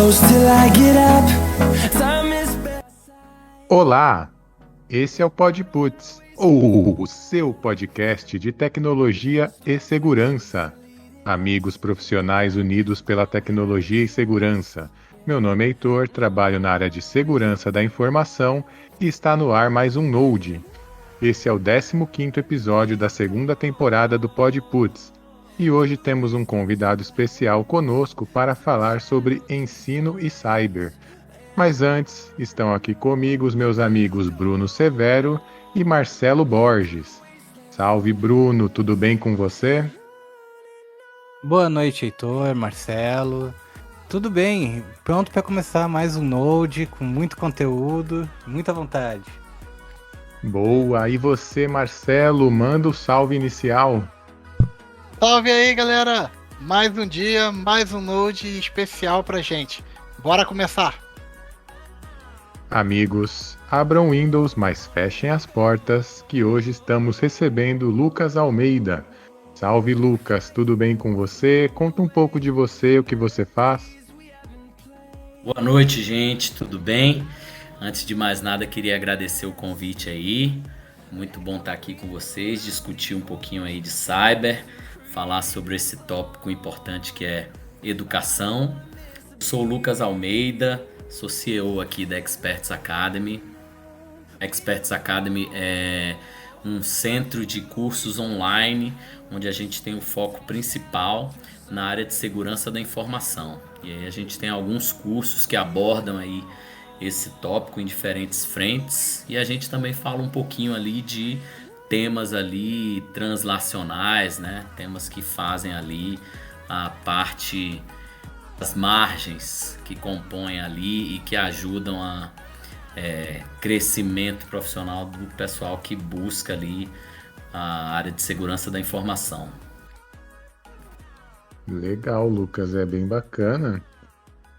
close till I get up. Time is Olá, esse é o PodPuts, o seu podcast de tecnologia e segurança. Amigos profissionais unidos pela tecnologia e segurança. Meu nome é Heitor, trabalho na área de segurança da informação e está no ar mais um Node. Esse é o 15º episódio da segunda temporada do PodPuts. E hoje temos um convidado especial conosco para falar sobre ensino e cyber. Mas antes, estão aqui comigo os meus amigos Bruno Severo e Marcelo Borges. Salve Bruno, tudo bem com você? Boa noite, Heitor, Marcelo. Tudo bem? Pronto para começar mais um Node com muito conteúdo, muita vontade. Boa, e você Marcelo, manda o salve inicial. Salve aí, galera! Mais um dia, mais um Node especial pra gente. Bora começar! Amigos, abram o Windows, mas fechem as portas, que hoje estamos recebendo Lucas Almeida. Salve Lucas, tudo bem com você? Conta um pouco de você, o que você faz. Boa noite, gente, tudo bem? Antes de mais nada, queria agradecer o convite aí. Muito bom estar aqui com vocês, discutir um pouquinho aí de cyber, falar sobre esse tópico importante que é educação. Sou o Lucas Almeida, sou CEO aqui da Experts Academy. A Experts Academy é um centro de cursos online, onde a gente tem o foco principal na área de segurança da informação. E aí a gente tem alguns cursos que abordam aí esse tópico em diferentes frentes, e a gente também fala um pouquinho ali de temas ali translacionais, né? Temas que fazem ali a parte das margens que compõem ali e que ajudam a crescimento profissional do pessoal que busca ali a área de segurança da informação. Legal, Lucas, é bem bacana.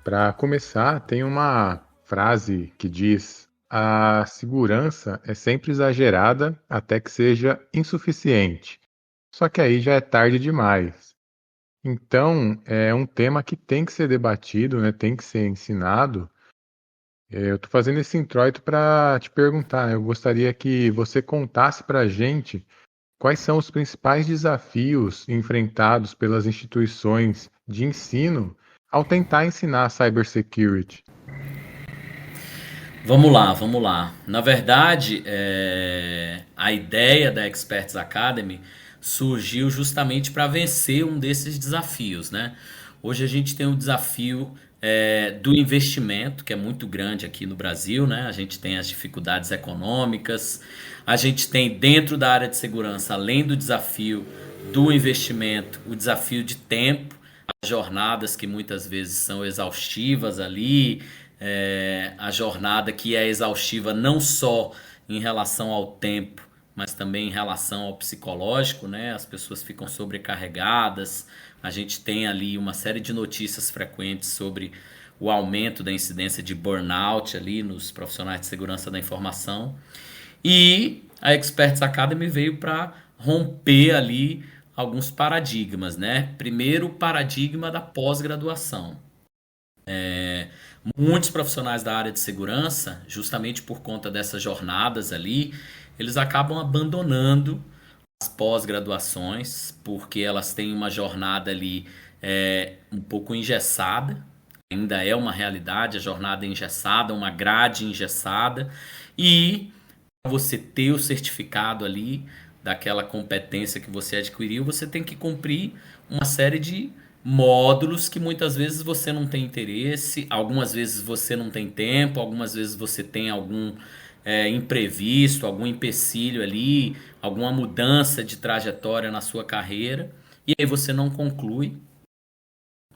Para começar, tem uma frase que diz: a segurança é sempre exagerada até que seja insuficiente. Só que aí já é tarde demais. Então, é um tema que tem que ser debatido, né? Tem que ser ensinado. Eu estou fazendo esse introito para te perguntar. Eu gostaria que você contasse para a gente quais são os principais desafios enfrentados pelas instituições de ensino ao tentar ensinar cybersecurity. Vamos lá, vamos lá. Na verdade, a ideia da Experts Academy surgiu justamente para vencer um desses desafios, né? Hoje a gente tem o desafio do investimento, que é muito grande aqui no Brasil, né? A gente tem as dificuldades econômicas, a gente tem dentro da área de segurança, além do desafio do investimento, o desafio de tempo, as jornadas que muitas vezes são exaustivas ali, a jornada que é exaustiva não só em relação ao tempo, mas também em relação ao psicológico, né? As pessoas ficam sobrecarregadas, a gente tem ali uma série de notícias frequentes sobre o aumento da incidência de burnout ali nos profissionais de segurança da informação. E a Experts Academy veio para romper ali alguns paradigmas, né? Primeiro, o paradigma da pós-graduação. Muitos profissionais da área de segurança, justamente por conta dessas jornadas ali, eles acabam abandonando as pós-graduações, porque elas têm uma jornada ali um pouco engessada, ainda é uma realidade, a jornada é engessada, uma grade engessada, e para você ter o certificado ali daquela competência que você adquiriu, você tem que cumprir uma série de módulos que muitas vezes você não tem interesse, algumas vezes você não tem tempo, algumas vezes você tem algum imprevisto, algum empecilho ali, alguma mudança de trajetória na sua carreira, e aí você não conclui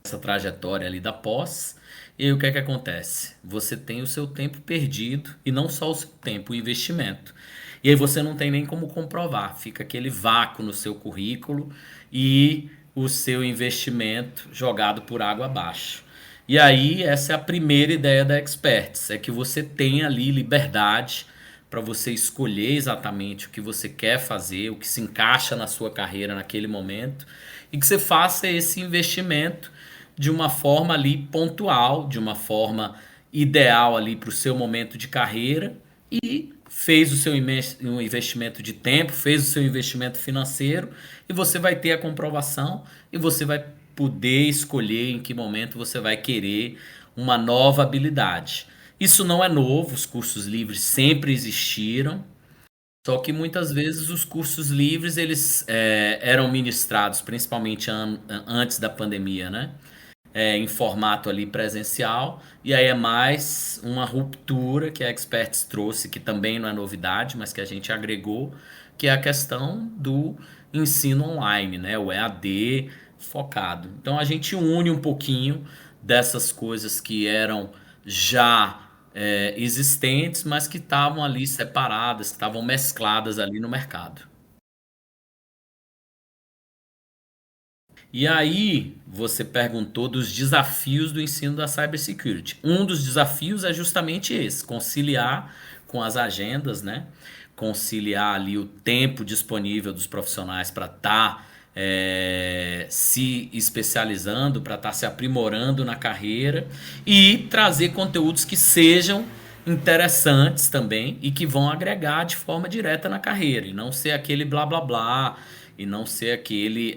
essa trajetória ali da pós. E aí o que é que acontece? Você tem o seu tempo perdido, e não só o seu tempo, o investimento. E aí você não tem nem como comprovar, fica aquele vácuo no seu currículo e o seu investimento jogado por água abaixo. E aí essa é a primeira ideia da Experts, é que você tenha ali liberdade para você escolher exatamente o que você quer fazer, o que se encaixa na sua carreira naquele momento, e que você faça esse investimento de uma forma ali pontual, de uma forma ideal ali para o seu momento de carreira e fez o seu investimento de tempo, fez o seu investimento financeiro e você vai ter a comprovação e você vai poder escolher em que momento você vai querer uma nova habilidade. Isso não é novo, os cursos livres sempre existiram, só que muitas vezes os cursos livres eles eram ministrados, principalmente antes da pandemia, né? Em formato ali presencial, e aí é mais uma ruptura que a Experts trouxe, que também não é novidade, mas que a gente agregou, que é a questão do ensino online, né? O EAD focado. Então a gente une um pouquinho dessas coisas que eram já existentes, mas que estavam ali separadas, que estavam mescladas ali no mercado. E aí, você perguntou dos desafios do ensino da cybersecurity. Um dos desafios é justamente esse, conciliar com as agendas, né? Conciliar ali o tempo disponível dos profissionais para estar se especializando, para estar se aprimorando na carreira e trazer conteúdos que sejam interessantes também e que vão agregar de forma direta na carreira e não ser aquele blá blá blá e não ser aquele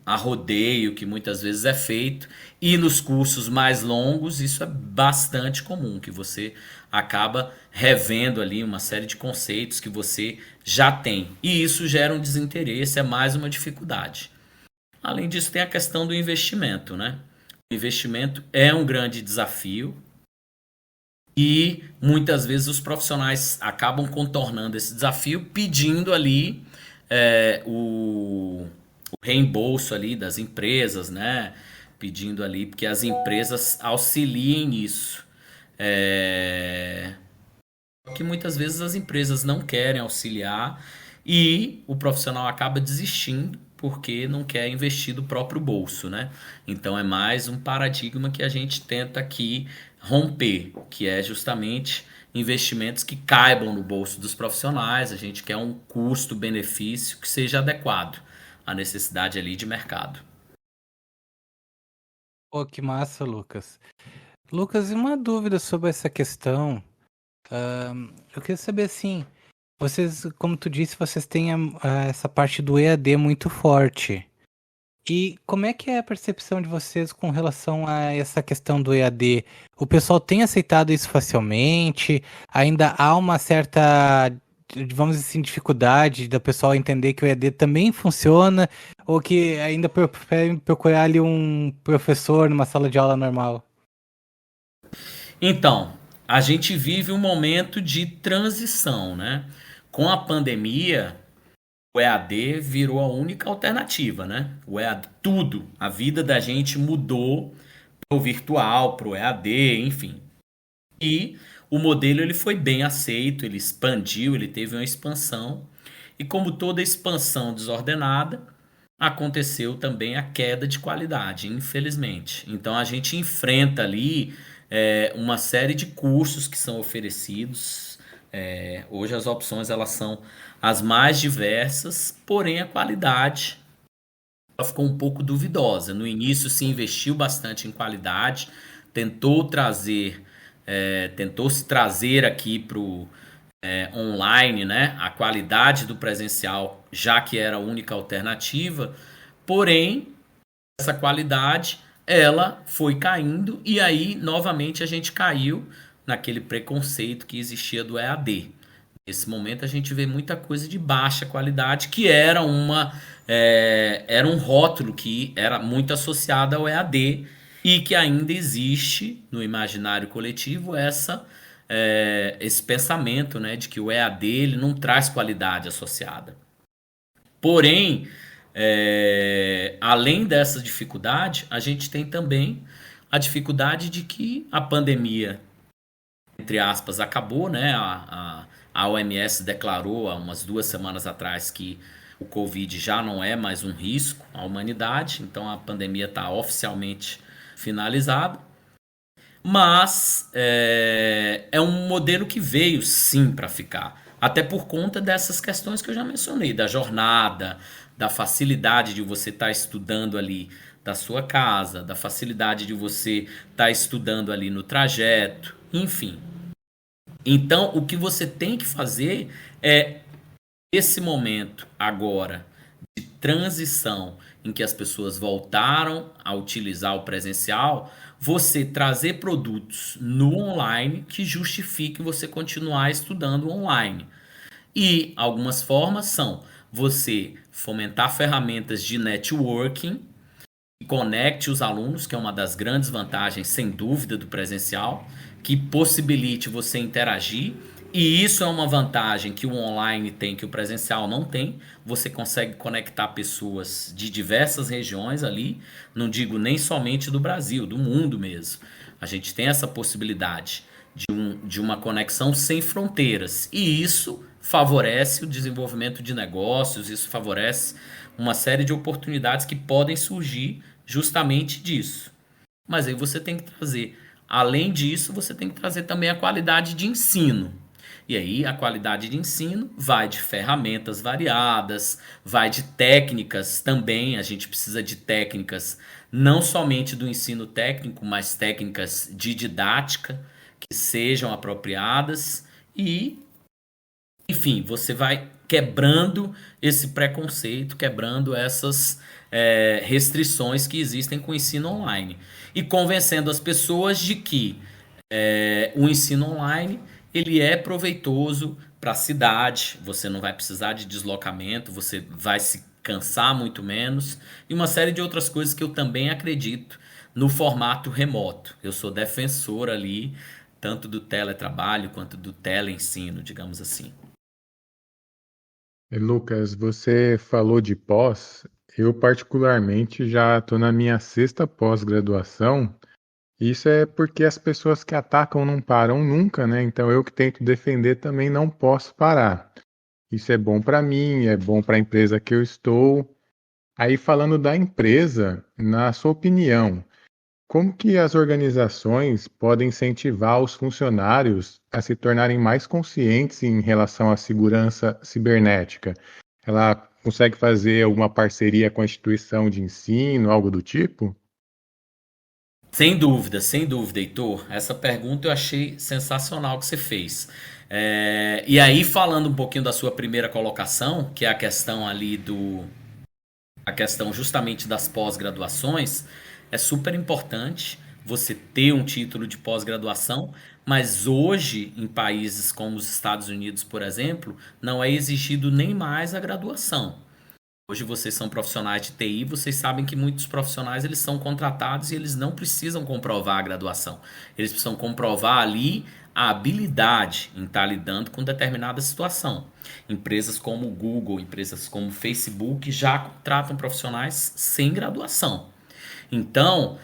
a rodeio que muitas vezes é feito. E nos cursos mais longos isso é bastante comum, que você acaba revendo ali uma série de conceitos que você já tem. E isso gera um desinteresse, é mais uma dificuldade. Além disso, tem a questão do investimento, né? O investimento é um grande desafio e muitas vezes os profissionais acabam contornando esse desafio pedindo ali o reembolso ali das empresas, né? Pedindo ali que as empresas auxiliem nisso. Que muitas vezes as empresas não querem auxiliar e o profissional acaba desistindo porque não quer investir do próprio bolso, né? Então é mais um paradigma que a gente tenta aqui romper, que é justamente investimentos que caibam no bolso dos profissionais. A gente quer um custo-benefício que seja adequado à necessidade ali de mercado. Pô, que massa, Lucas. Lucas, e uma dúvida sobre essa questão. Eu queria saber assim, vocês, como tu disse, vocês têm essa parte do EAD muito forte. E como é que é a percepção de vocês com relação a essa questão do EAD? O pessoal tem aceitado isso facilmente? Ainda há uma certa, vamos dizer assim, dificuldade do pessoal entender que o EAD também funciona? Ou que ainda preferem procurar ali um professor numa sala de aula normal? Então, a gente vive um momento de transição, né? Com a pandemia, o EAD virou a única alternativa, né? O EAD, tudo, a vida da gente mudou para o virtual, para o EAD, enfim. E o modelo ele foi bem aceito, ele expandiu, ele teve uma expansão. E como toda expansão desordenada, aconteceu também a queda de qualidade, infelizmente. Então a gente enfrenta ali uma série de cursos que são oferecidos. Hoje as opções elas são as mais diversas, porém a qualidade ela ficou um pouco duvidosa. No início se investiu bastante em qualidade, tentou se trazer aqui para o online, né, a qualidade do presencial, já que era a única alternativa, porém essa qualidade ela foi caindo e aí novamente a gente caiu naquele preconceito que existia do EAD. Nesse momento a gente vê muita coisa de baixa qualidade que era um rótulo que era muito associado ao EAD e que ainda existe no imaginário coletivo esse pensamento, né, de que o EAD ele não traz qualidade associada. Porém, além dessa dificuldade, a gente tem também a dificuldade de que a pandemia, entre aspas, acabou, né? A OMS declarou há umas 2 semanas atrás que o Covid já não é mais um risco à humanidade, então a pandemia está oficialmente finalizada. Mas é um modelo que veio sim para ficar, até por conta dessas questões que eu já mencionei, da jornada, da facilidade de você estar estudando ali da sua casa, da facilidade de você estar estudando ali no trajeto, enfim. Então, o que você tem que fazer é esse momento agora de transição em que as pessoas voltaram a utilizar o presencial, você trazer produtos no online que justifiquem você continuar estudando online. E algumas formas são você fomentar ferramentas de networking que conecte os alunos, que é uma das grandes vantagens, sem dúvida, do presencial, que possibilite você interagir. E isso é uma vantagem que o online tem, que o presencial não tem. Você consegue conectar pessoas de diversas regiões ali, não digo nem somente do Brasil, do mundo mesmo. A gente tem essa possibilidade de uma conexão sem fronteiras. E isso favorece o desenvolvimento de negócios, isso favorece uma série de oportunidades que podem surgir justamente disso. Mas aí você tem que trazer, além disso, você tem que trazer também a qualidade de ensino. E aí a qualidade de ensino vai de ferramentas variadas, vai de técnicas também. A gente precisa de técnicas não somente do ensino técnico, mas técnicas de didática que sejam apropriadas e, enfim, você vai quebrando esse preconceito, quebrando essas restrições que existem com o ensino online e convencendo as pessoas de que o ensino online ele é proveitoso para a cidade, você não vai precisar de deslocamento, você vai se cansar muito menos e uma série de outras coisas que eu também acredito no formato remoto. Eu sou defensor ali tanto do teletrabalho quanto do teleensino, digamos assim. Lucas, você falou de pós. Eu, particularmente, já estou na minha sexta pós-graduação. Isso é porque as pessoas que atacam não param nunca, né? Então eu que tento defender também não posso parar. Isso é bom para mim, é bom para a empresa que eu estou. Aí falando da empresa, na sua opinião, como que as organizações podem incentivar os funcionários a se tornarem mais conscientes em relação à segurança cibernética? Ela consegue fazer alguma parceria com a instituição de ensino, algo do tipo? Sem dúvida, Heitor. Essa pergunta eu achei sensacional que você fez. E aí, falando um pouquinho da sua primeira colocação, que é a questão ali a questão justamente das pós-graduações, é super importante você ter um título de pós-graduação, mas hoje, em países como os Estados Unidos, por exemplo, não é exigido nem mais a graduação. Hoje vocês são profissionais de TI, vocês sabem que muitos profissionais eles são contratados e eles não precisam comprovar a graduação. Eles precisam comprovar ali a habilidade em estar lidando com determinada situação. Empresas como o Google, empresas como o Facebook já contratam profissionais sem graduação. Então,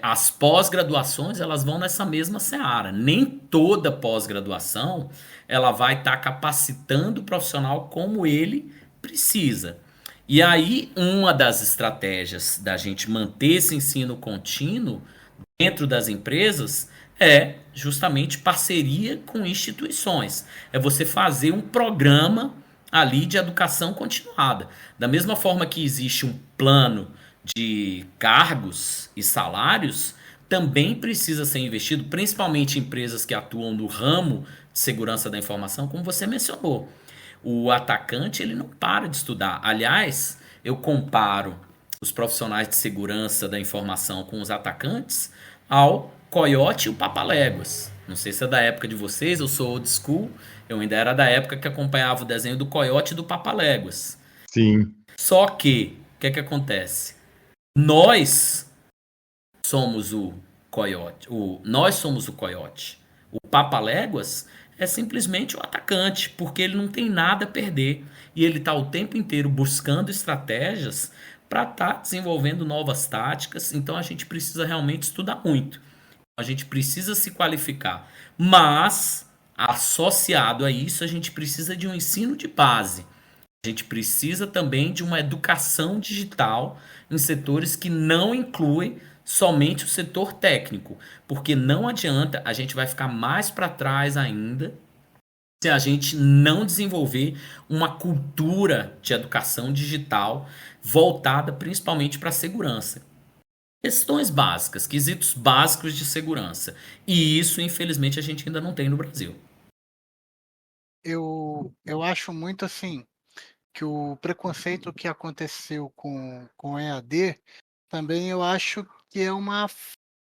as pós-graduações elas vão nessa mesma seara. Nem toda pós-graduação ela vai estar capacitando o profissional como ele precisa. E aí, uma das estratégias da gente manter esse ensino contínuo dentro das empresas é justamente parceria com instituições. É você fazer um programa ali de educação continuada. Da mesma forma que existe um plano de cargos e salários, também precisa ser investido, principalmente em empresas que atuam no ramo de segurança da informação, como você mencionou. O atacante ele não para de estudar. Aliás, eu comparo os profissionais de segurança da informação com os atacantes ao Coiote e o Papaléguas. Não sei se é da época de vocês, eu sou old school, eu ainda era da época que acompanhava o desenho do Coiote e do Papaléguas. Sim. Só que, o que é que acontece? Nós somos o Coiote. Nós somos o Coiote. O Papaléguas é simplesmente o atacante, porque ele não tem nada a perder. E ele está o tempo inteiro buscando estratégias para estar desenvolvendo novas táticas. Então a gente precisa realmente estudar muito. A gente precisa se qualificar. Mas, associado a isso, a gente precisa de um ensino de base. A gente precisa também de uma educação digital em setores que não incluem somente o setor técnico, porque não adianta, a gente vai ficar mais para trás ainda se a gente não desenvolver uma cultura de educação digital voltada principalmente para a segurança. Questões básicas, quesitos básicos de segurança. E isso, infelizmente, a gente ainda não tem no Brasil. Eu acho muito assim que o preconceito que aconteceu com o EAD também eu acho que é uma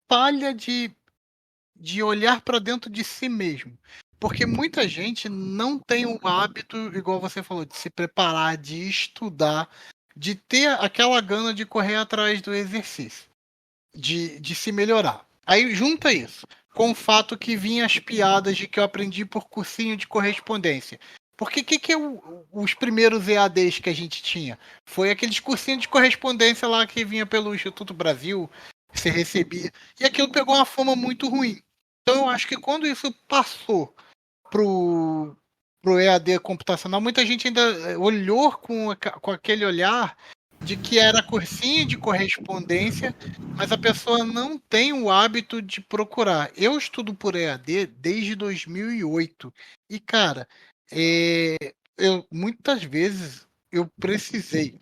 falha de olhar para dentro de si mesmo. Porque muita gente não tem o hábito, igual você falou, de se preparar, de estudar, de ter aquela gana de correr atrás do exercício, de se melhorar. Aí junta isso com o fato que vinha as piadas de que eu aprendi por cursinho de correspondência. Porque que é os primeiros EADs que a gente tinha? Foi aqueles cursinhos de correspondência lá que vinha pelo Instituto Brasil, que você recebia. E aquilo pegou uma fama muito ruim. Então eu acho que quando isso passou pro EAD computacional, muita gente ainda olhou com aquele olhar de que era cursinho de correspondência, mas a pessoa não tem o hábito de procurar. Eu estudo por EAD desde 2008 e, cara, eu muitas vezes eu precisei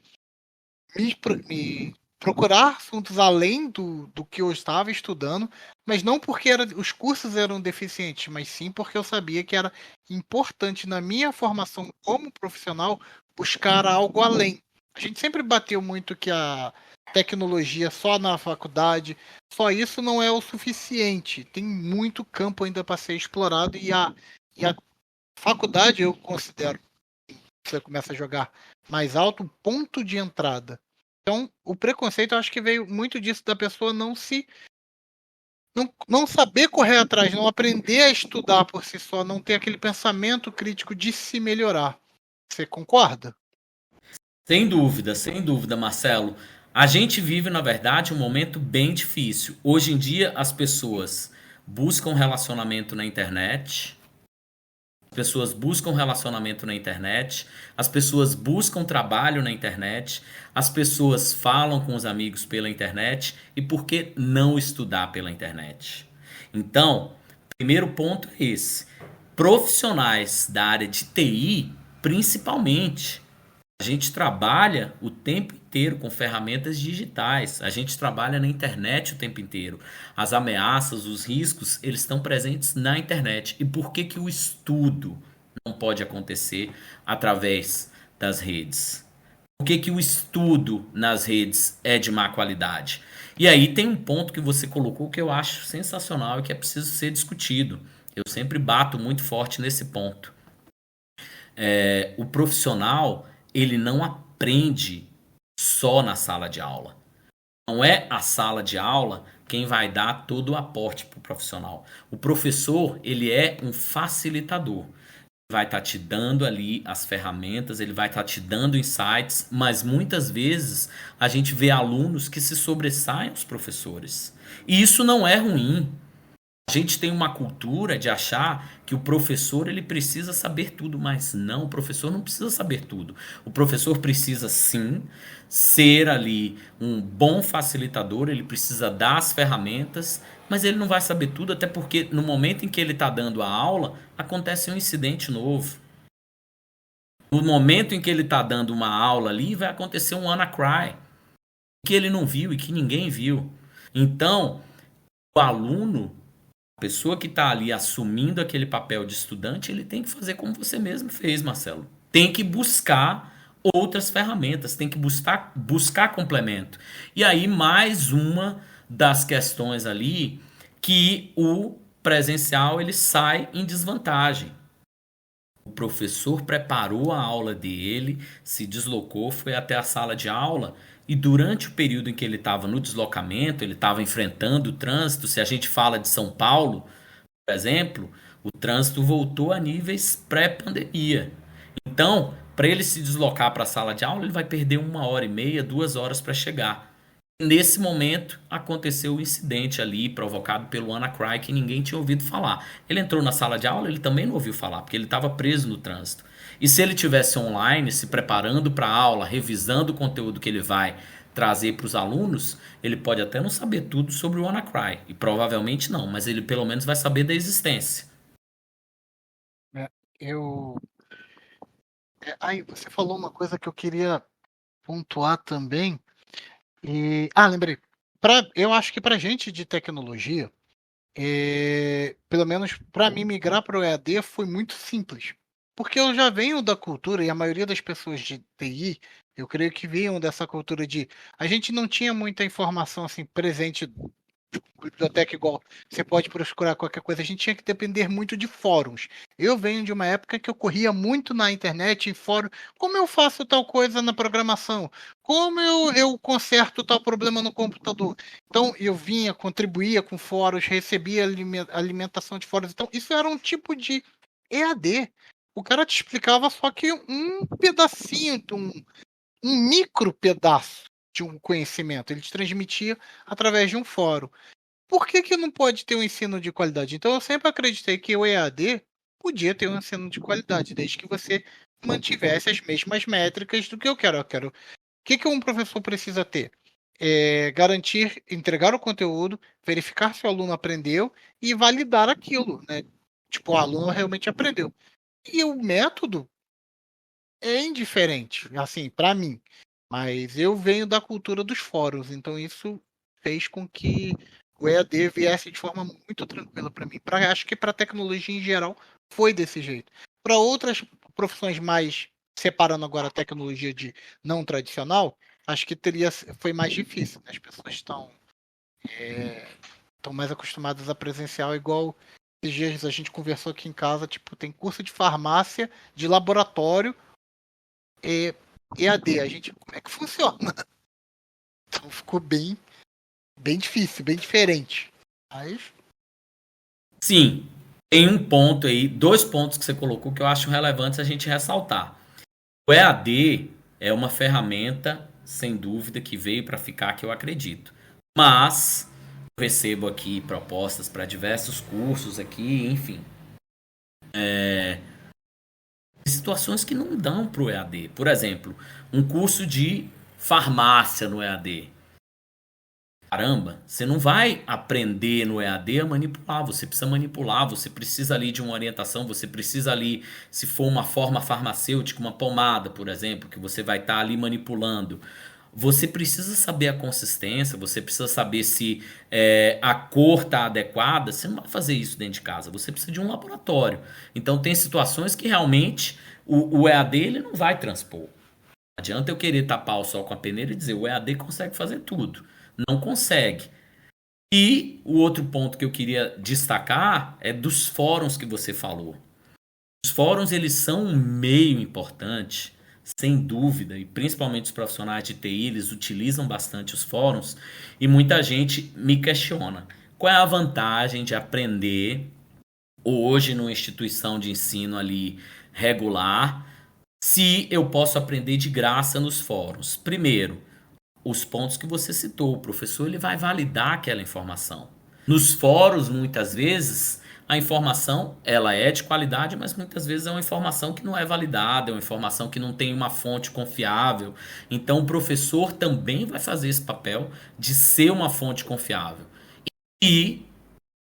me procurar assuntos além do que eu estava estudando, mas não porque os cursos eram deficientes, mas sim porque eu sabia que era importante na minha formação como profissional buscar algo além. A gente sempre bateu muito que a tecnologia só na faculdade, só isso não é o suficiente. Tem muito campo ainda para ser explorado e a faculdade eu considero, você começa a jogar mais alto, ponto de entrada. Então, o preconceito eu acho que veio muito disso da pessoa não saber correr atrás, não aprender a estudar por si só, não ter aquele pensamento crítico de se melhorar. Você concorda? Sem dúvida, Marcelo. A gente vive, na verdade, um momento bem difícil. Hoje em dia, as pessoas buscam relacionamento na internet. As pessoas buscam relacionamento na internet, as pessoas buscam trabalho na internet, as pessoas falam com os amigos pela internet e por que não estudar pela internet? Então, primeiro ponto é esse. Profissionais da área de TI, principalmente, a gente trabalha o tempo inteiro com ferramentas digitais. A gente trabalha na internet o tempo inteiro. As ameaças, os riscos, eles estão presentes na internet. E por que que o estudo não pode acontecer através das redes? Por que que o estudo nas redes é de má qualidade? E aí tem um ponto que você colocou que eu acho sensacional e que é preciso ser discutido. Eu sempre bato muito forte nesse ponto. O profissional ele não aprende só na sala de aula. Não é a sala de aula quem vai dar todo o aporte para o profissional. O professor, ele é um facilitador. Ele vai estar te dando ali as ferramentas, ele vai estar te dando insights, mas muitas vezes a gente vê alunos que se sobressaem aos professores. E isso não é ruim. A gente tem uma cultura de achar que o professor ele precisa saber tudo, mas não, o professor não precisa saber tudo. O professor precisa sim ser ali um bom facilitador, ele precisa dar as ferramentas, mas ele não vai saber tudo, até porque no momento em que ele está dando a aula, acontece um incidente novo. No momento em que ele está dando uma aula ali, vai acontecer um WannaCry, que ele não viu e que ninguém viu. Então, o aluno, a pessoa que está ali assumindo aquele papel de estudante, ele tem que fazer como você mesmo fez, Marcelo. Tem que buscar outras ferramentas, tem que buscar complemento. E aí, mais uma das questões ali que o presencial ele sai em desvantagem. O professor preparou a aula dele, se deslocou, foi até a sala de aula e durante o período em que ele estava no deslocamento, ele estava enfrentando o trânsito. Se a gente fala de São Paulo, por exemplo, o trânsito voltou a níveis pré-pandemia. Então, para ele se deslocar para a sala de aula, ele vai perder 1h30, 2 horas para chegar. Nesse momento, aconteceu o incidente ali provocado pelo WannaCry que ninguém tinha ouvido falar. Ele entrou na sala de aula, ele também não ouviu falar, porque ele estava preso no trânsito. E se ele tivesse online, se preparando para a aula, revisando o conteúdo que ele vai trazer para os alunos, ele pode até não saber tudo sobre o WannaCry, e provavelmente não, mas ele pelo menos vai saber da existência. Aí você falou uma coisa que eu queria pontuar também. Lembrei. Eu acho que pra gente de tecnologia, pelo menos para mim migrar para o EAD foi muito simples. Porque eu já venho da cultura, e a maioria das pessoas de TI, eu creio que vinham dessa cultura de. A gente não tinha muita informação assim presente biblioteca igual você pode procurar qualquer coisa, a gente tinha que depender muito de fóruns. Eu venho de uma época que eu corria muito na internet, em fórum, como eu faço tal coisa na programação, como eu conserto tal problema no computador. Então eu vinha, contribuía com fóruns, recebia alimentação de fóruns. Então isso era um tipo de EAD. O cara te explicava só que um pedacinho, um micro pedaço de um conhecimento. Ele te transmitia através de um fórum. Por que não pode ter um ensino de qualidade? Então, eu sempre acreditei que o EAD podia ter um ensino de qualidade, desde que você mantivesse as mesmas métricas do que eu quero. O que um professor precisa ter? Garantir, entregar o conteúdo, verificar se o aluno aprendeu e validar aquilo, né? Tipo, o aluno realmente aprendeu. E o método é indiferente, assim, para mim. Mas eu venho da cultura dos fóruns, então isso fez com que o EAD viesse de forma muito tranquila para mim. Acho que para tecnologia em geral foi desse jeito. Para outras profissões mais, separando agora a tecnologia de não tradicional, acho que foi mais difícil. Né? As pessoas estão mais acostumadas a presencial, igual esses dias a gente conversou aqui em casa, tipo, tem curso de farmácia, de laboratório, EAD, como é que funciona? Então ficou bem difícil, bem diferente. Mas... Sim, tem um ponto aí, 2 pontos que você colocou que eu acho relevantes a gente ressaltar. O EAD é uma ferramenta, sem dúvida, que veio para ficar, que eu acredito. Mas eu recebo aqui propostas para diversos cursos aqui, enfim. Situações que não dão para o EAD. Por exemplo, um curso de farmácia no EAD. Caramba, você não vai aprender no EAD a manipular, você precisa manipular, você precisa ali de uma orientação, você precisa ali, se for uma forma farmacêutica, uma pomada, por exemplo, que você vai estar ali manipulando. Você precisa saber a consistência, você precisa saber se a cor está adequada. Você não vai fazer isso dentro de casa, você precisa de um laboratório. Então tem situações que realmente o EAD ele não vai transpor. Não adianta eu querer tapar o sol com a peneira e dizer o EAD consegue fazer tudo. Não consegue. E o outro ponto que eu queria destacar é dos fóruns que você falou. Os fóruns eles são um meio importante, sem dúvida, e principalmente os profissionais de TI, eles utilizam bastante os fóruns, e muita gente me questiona. Qual é a vantagem de aprender hoje numa instituição de ensino ali regular, se eu posso aprender de graça nos fóruns? Primeiro, os pontos que você citou, o professor ele vai validar aquela informação. Nos fóruns, muitas vezes, a informação ela é de qualidade, mas muitas vezes é uma informação que não é validada, é uma informação que não tem uma fonte confiável. Então o professor também vai fazer esse papel de ser uma fonte confiável. E,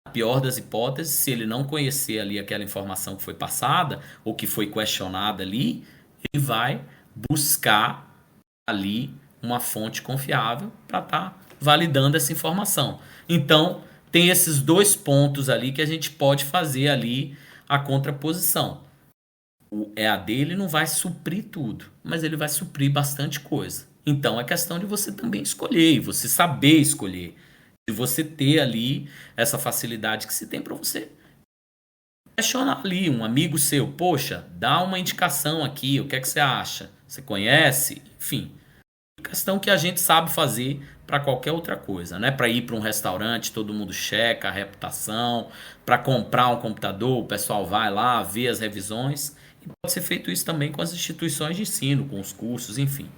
na pior das hipóteses, se ele não conhecer ali aquela informação que foi passada ou que foi questionada ali, ele vai buscar ali uma fonte confiável para estar validando essa informação. Então, tem esses 2 pontos ali que a gente pode fazer ali a contraposição. O EAD ele não vai suprir tudo, mas ele vai suprir bastante coisa. Então, é questão de você também escolher, e você saber escolher, de você ter ali essa facilidade que se tem para você questionar ali um amigo seu, poxa, dá uma indicação aqui, o que é que você acha? Você conhece? Enfim, questão que a gente sabe fazer para qualquer outra coisa, né? Para ir para um restaurante, todo mundo checa a reputação, para comprar um computador, o pessoal vai lá, vê as revisões, e pode ser feito isso também com as instituições de ensino, com os cursos, enfim.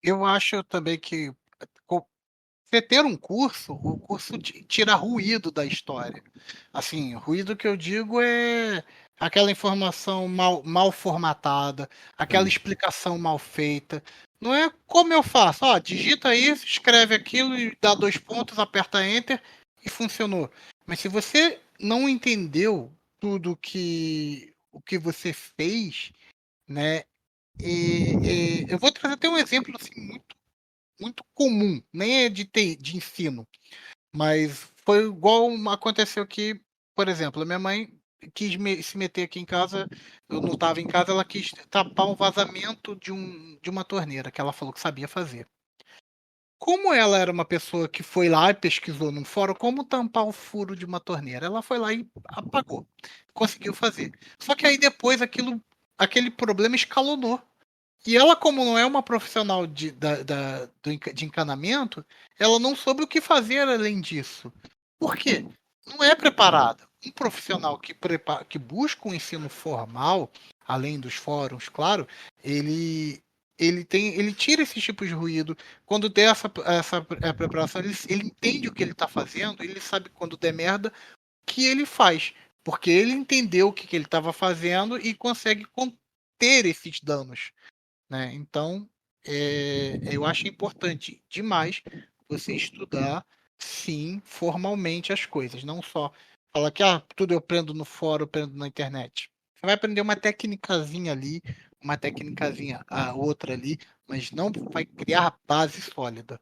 Eu acho também que você ter um curso, o curso tira ruído da história. Assim, ruído que eu digo é aquela informação mal formatada, aquela explicação mal feita. Não é como eu faço, digita isso, escreve aquilo e dá 2 pontos, aperta Enter e funcionou. Mas se você não entendeu tudo o que você fez, né? Eu vou trazer até um exemplo assim, muito comum, nem é de ensino, mas foi igual aconteceu aqui, por exemplo, a minha mãe quis se meter aqui em casa, eu não estava em casa, ela quis tapar um vazamento de uma torneira, que ela falou que sabia fazer. Como ela era uma pessoa que foi lá e pesquisou num fórum como tampar o furo de uma torneira, ela foi lá e apagou. Conseguiu fazer. Só que aí depois aquele problema escalonou. E ela, como não é uma profissional de encanamento, ela não soube o que fazer além disso. Por quê? Não é preparada. Um profissional que busca um ensino formal, além dos fóruns, claro, ele tira esses tipos de ruído. Quando tem essa preparação, ele entende o que ele está fazendo, ele sabe quando der merda, o que ele faz. Porque ele entendeu o que ele estava fazendo e consegue conter esses danos, né? Então, eu acho importante demais você estudar, sim, formalmente as coisas, não só falar que tudo eu aprendo no fórum, eu aprendo na internet. Você vai aprender uma técnicazinha ali, uma técnicazinha a outra ali, mas não vai criar base sólida.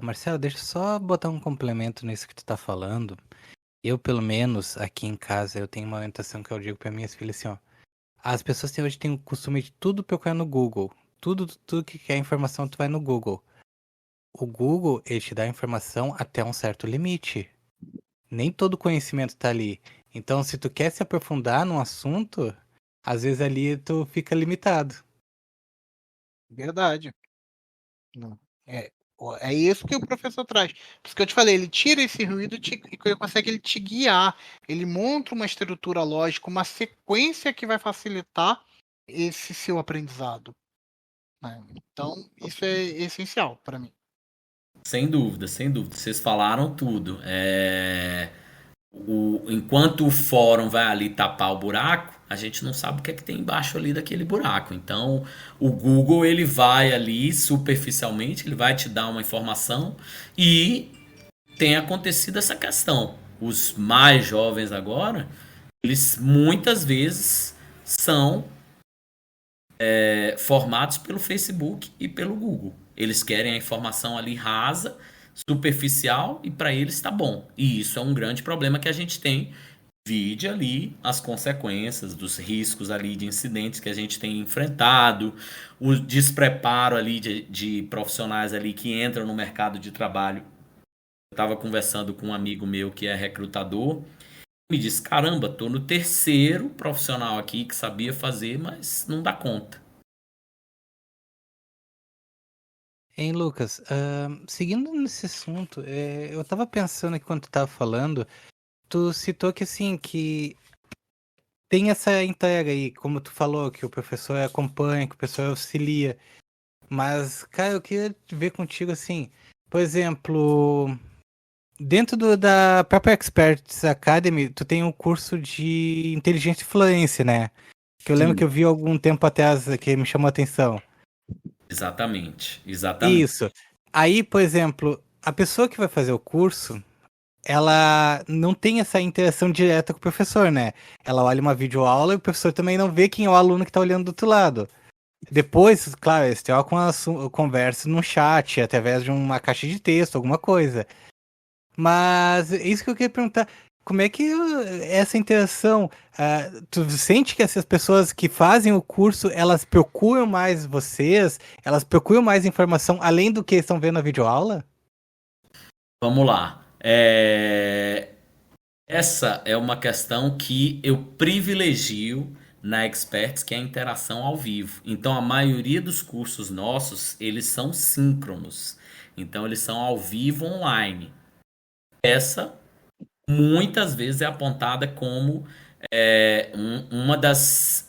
Marcelo, deixa eu só botar um complemento nisso que tu tá falando. Eu, pelo menos, aqui em casa, eu tenho uma orientação que eu digo para minhas filhas assim, ó. As pessoas hoje têm o costume de tudo procurar no Google. Tudo que quer informação, tu vai no Google. O Google, ele te dá informação até um certo limite. Nem todo conhecimento tá ali. Então, se tu quer se aprofundar num assunto, às vezes ali tu fica limitado. Verdade. Não. É isso que o professor traz. Por isso que eu te falei, ele tira esse ruído e consegue ele te guiar. Ele monta uma estrutura lógica, uma sequência que vai facilitar esse seu aprendizado, né? Então, isso é essencial para mim. Sem dúvida, sem dúvida. Vocês falaram tudo. Enquanto o fórum vai ali tapar o buraco, a gente não sabe o que é que tem embaixo ali daquele buraco. Então, o Google ele vai ali superficialmente, ele vai te dar uma informação e tem acontecido essa questão. Os mais jovens agora, eles muitas vezes são formados pelo Facebook e pelo Google. Eles querem a informação ali rasa, superficial e para eles está bom. E isso é um grande problema que a gente tem. Vide ali as consequências dos riscos ali de incidentes que a gente tem enfrentado, o despreparo ali de profissionais ali que entram no mercado de trabalho. Eu estava conversando com um amigo meu que é recrutador, me disse, caramba, tô no terceiro profissional aqui que sabia fazer, mas não dá conta. Hein, Lucas, seguindo nesse assunto, eu tava pensando aqui quando tu tava falando, tu citou que assim, que tem essa entrega aí, como tu falou, que o professor acompanha, que o professor auxilia. Mas, cara, eu queria ver contigo assim, por exemplo, dentro da própria Experts Academy, tu tem um curso de inteligência e fluência, né? Que eu lembro Sim. que eu vi algum tempo atrás que me chamou a atenção. Exatamente, exatamente. Isso. Aí, por exemplo, a pessoa que vai fazer o curso, ela não tem essa interação direta com o professor, né? Ela olha uma videoaula e o professor também não vê quem é o aluno que tá olhando do outro lado. Depois, claro, eles trocam a conversa no chat, através de uma caixa de texto, alguma coisa. Mas isso que eu queria perguntar, como é que essa interação, tu sente que essas pessoas que fazem o curso, elas procuram mais vocês, elas procuram mais informação além do que estão vendo na videoaula? Vamos lá. Essa é uma questão que eu privilegio na Experts, que é a interação ao vivo. Então, a maioria dos cursos nossos, eles são síncronos. Então, eles são ao vivo online. Essa, muitas vezes, é apontada como uma das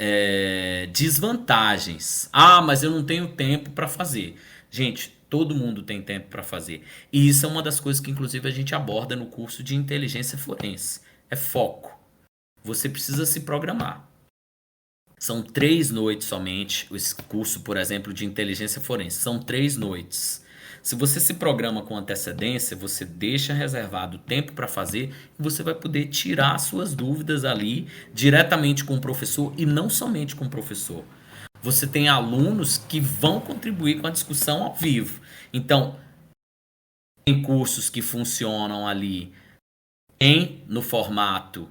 desvantagens. Ah, mas eu não tenho tempo para fazer. Gente, todo mundo tem tempo para fazer. E isso é uma das coisas que, inclusive, a gente aborda no curso de inteligência forense. É foco. Você precisa se programar. São 3 noites somente. Esse curso, por exemplo, de inteligência forense. São 3 noites. Se você se programa com antecedência, você deixa reservado tempo para fazer e você vai poder tirar suas dúvidas ali diretamente com o professor e não somente com o professor. Você tem alunos que vão contribuir com a discussão ao vivo. Então, tem cursos que funcionam ali no formato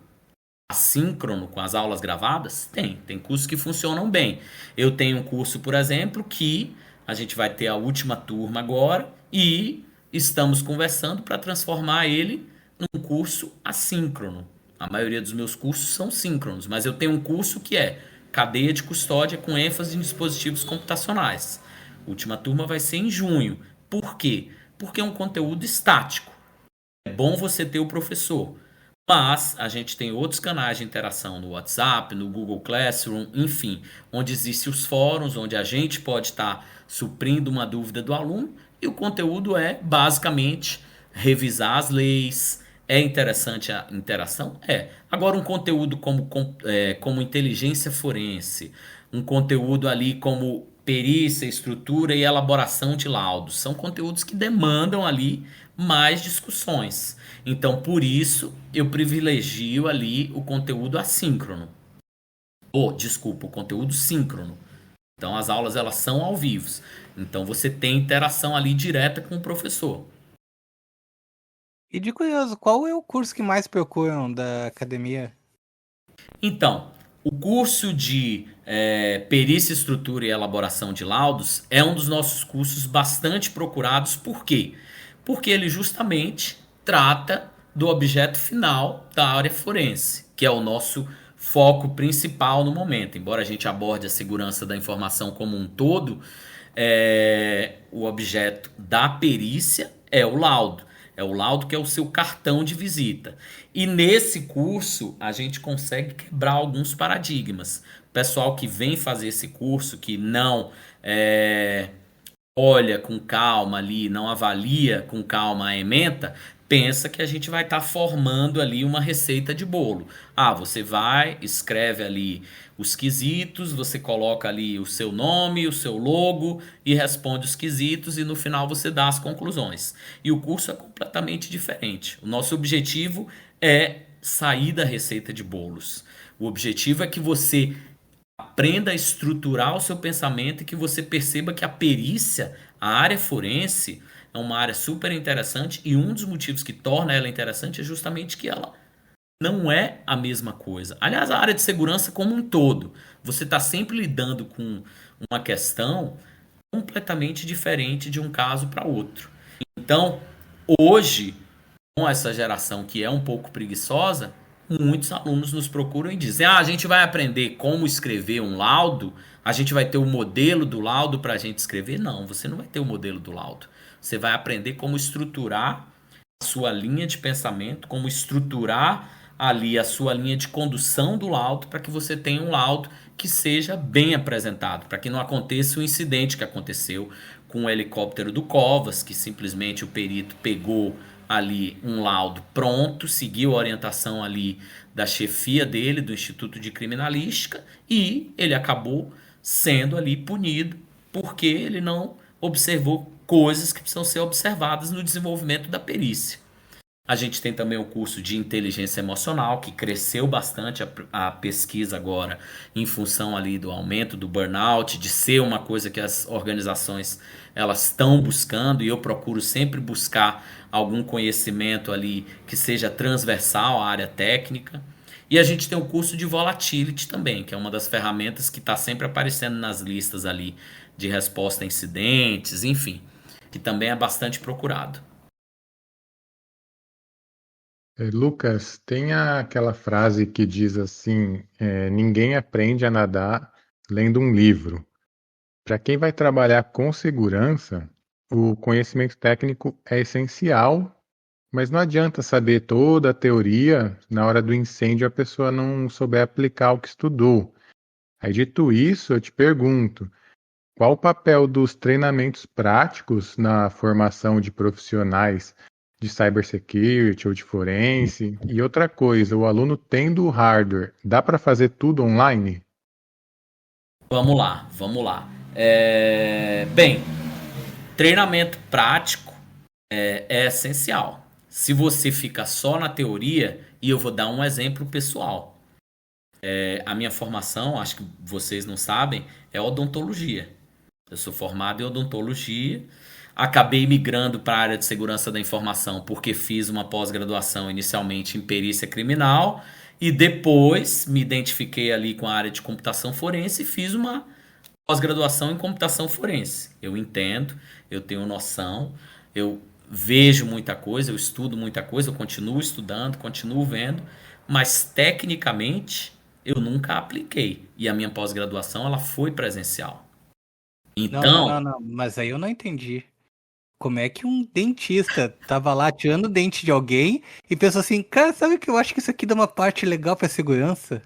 assíncrono com as aulas gravadas? Tem cursos que funcionam bem. Eu tenho um curso, por exemplo, que a gente vai ter a última turma agora e estamos conversando para transformar ele num curso assíncrono. A maioria dos meus cursos são síncronos, mas eu tenho um curso que é cadeia de custódia com ênfase em dispositivos computacionais. A última turma vai ser em junho. Por quê? Porque é um conteúdo estático. É bom você ter o professor, mas a gente tem outros canais de interação no WhatsApp, no Google Classroom, enfim, onde existem os fóruns, onde a gente pode estar suprindo uma dúvida do aluno e o conteúdo é basicamente revisar as leis. É interessante a interação? É. Agora, um conteúdo como inteligência forense, um conteúdo ali como perícia, estrutura e elaboração de laudos, são conteúdos que demandam ali mais discussões. Então, por isso, eu privilegio ali o conteúdo assíncrono. O conteúdo síncrono. Então, as aulas elas são ao vivo. Então, você tem interação ali direta com o professor. E de curioso, qual é o curso que mais procuram da academia? Então, o curso de perícia, estrutura e elaboração de laudos é um dos nossos cursos bastante procurados. Por quê? Porque ele justamente trata do objeto final da área forense, que é o nosso foco principal no momento. Embora a gente aborde a segurança da informação como um todo, o objeto da perícia é o laudo. É o laudo que é o seu cartão de visita. E nesse curso a gente consegue quebrar alguns paradigmas. O pessoal que vem fazer esse curso, que não olha com calma ali, não avalia com calma a ementa, pensa que a gente vai estar formando ali uma receita de bolo. Você vai, escreve ali os quesitos, você coloca ali o seu nome, o seu logo e responde os quesitos e no final você dá as conclusões. E o curso é completamente diferente. O nosso objetivo é sair da receita de bolos. O objetivo é que você aprenda a estruturar o seu pensamento e que você perceba que a perícia, a área forense, é uma área super interessante e um dos motivos que torna ela interessante é justamente que ela não é a mesma coisa. Aliás, a área de segurança como um todo, você está sempre lidando com uma questão completamente diferente de um caso para outro. Então, hoje, com essa geração que é um pouco preguiçosa, muitos alunos nos procuram e dizem: a gente vai aprender como escrever um laudo, a gente vai ter o modelo do laudo para a gente escrever. Não, você não vai ter o modelo do laudo. Você vai aprender como estruturar a sua linha de pensamento, como estruturar ali a sua linha de condução do laudo para que você tenha um laudo que seja bem apresentado, para que não aconteça o incidente que aconteceu com o helicóptero do Covas, que simplesmente o perito pegou ali um laudo pronto, seguiu a orientação ali da chefia dele, do Instituto de Criminalística, e ele acabou sendo ali punido porque ele não observou coisas que precisam ser observadas no desenvolvimento da perícia. A gente tem também o curso de inteligência emocional, que cresceu bastante a pesquisa agora em função ali do aumento do burnout, de ser uma coisa que as organizações elas estão buscando, e eu procuro sempre buscar algum conhecimento ali que seja transversal à área técnica. E a gente tem o curso de Volatility também, que é uma das ferramentas que está sempre aparecendo nas listas ali de resposta a incidentes, enfim, que também é bastante procurado. Lucas, tem aquela frase que diz assim: ninguém aprende a nadar lendo um livro. Para quem vai trabalhar com segurança, o conhecimento técnico é essencial, mas não adianta saber toda a teoria, na hora do incêndio a pessoa não souber aplicar o que estudou. Aí, dito isso, eu te pergunto: qual o papel dos treinamentos práticos na formação de profissionais de cybersecurity ou de forense? E outra coisa, o aluno tendo o hardware, dá para fazer tudo online? Vamos lá. Bem, treinamento prático é essencial. Se você fica só na teoria, e eu vou dar um exemplo pessoal. A minha formação, acho que vocês não sabem, é odontologia. Eu sou formado em odontologia, acabei migrando para a área de segurança da informação porque fiz uma pós-graduação inicialmente em perícia criminal e depois me identifiquei ali com a área de computação forense e fiz uma pós-graduação em computação forense. Eu entendo, eu tenho noção, eu vejo muita coisa, eu estudo muita coisa, eu continuo estudando, continuo vendo, mas tecnicamente eu nunca apliquei. E a minha pós-graduação ela foi presencial. Então, Não. Mas aí eu não entendi. Como é que um dentista tava lá tirando o dente de alguém e pensou assim, cara, sabe que eu acho que isso aqui dá uma parte legal pra segurança?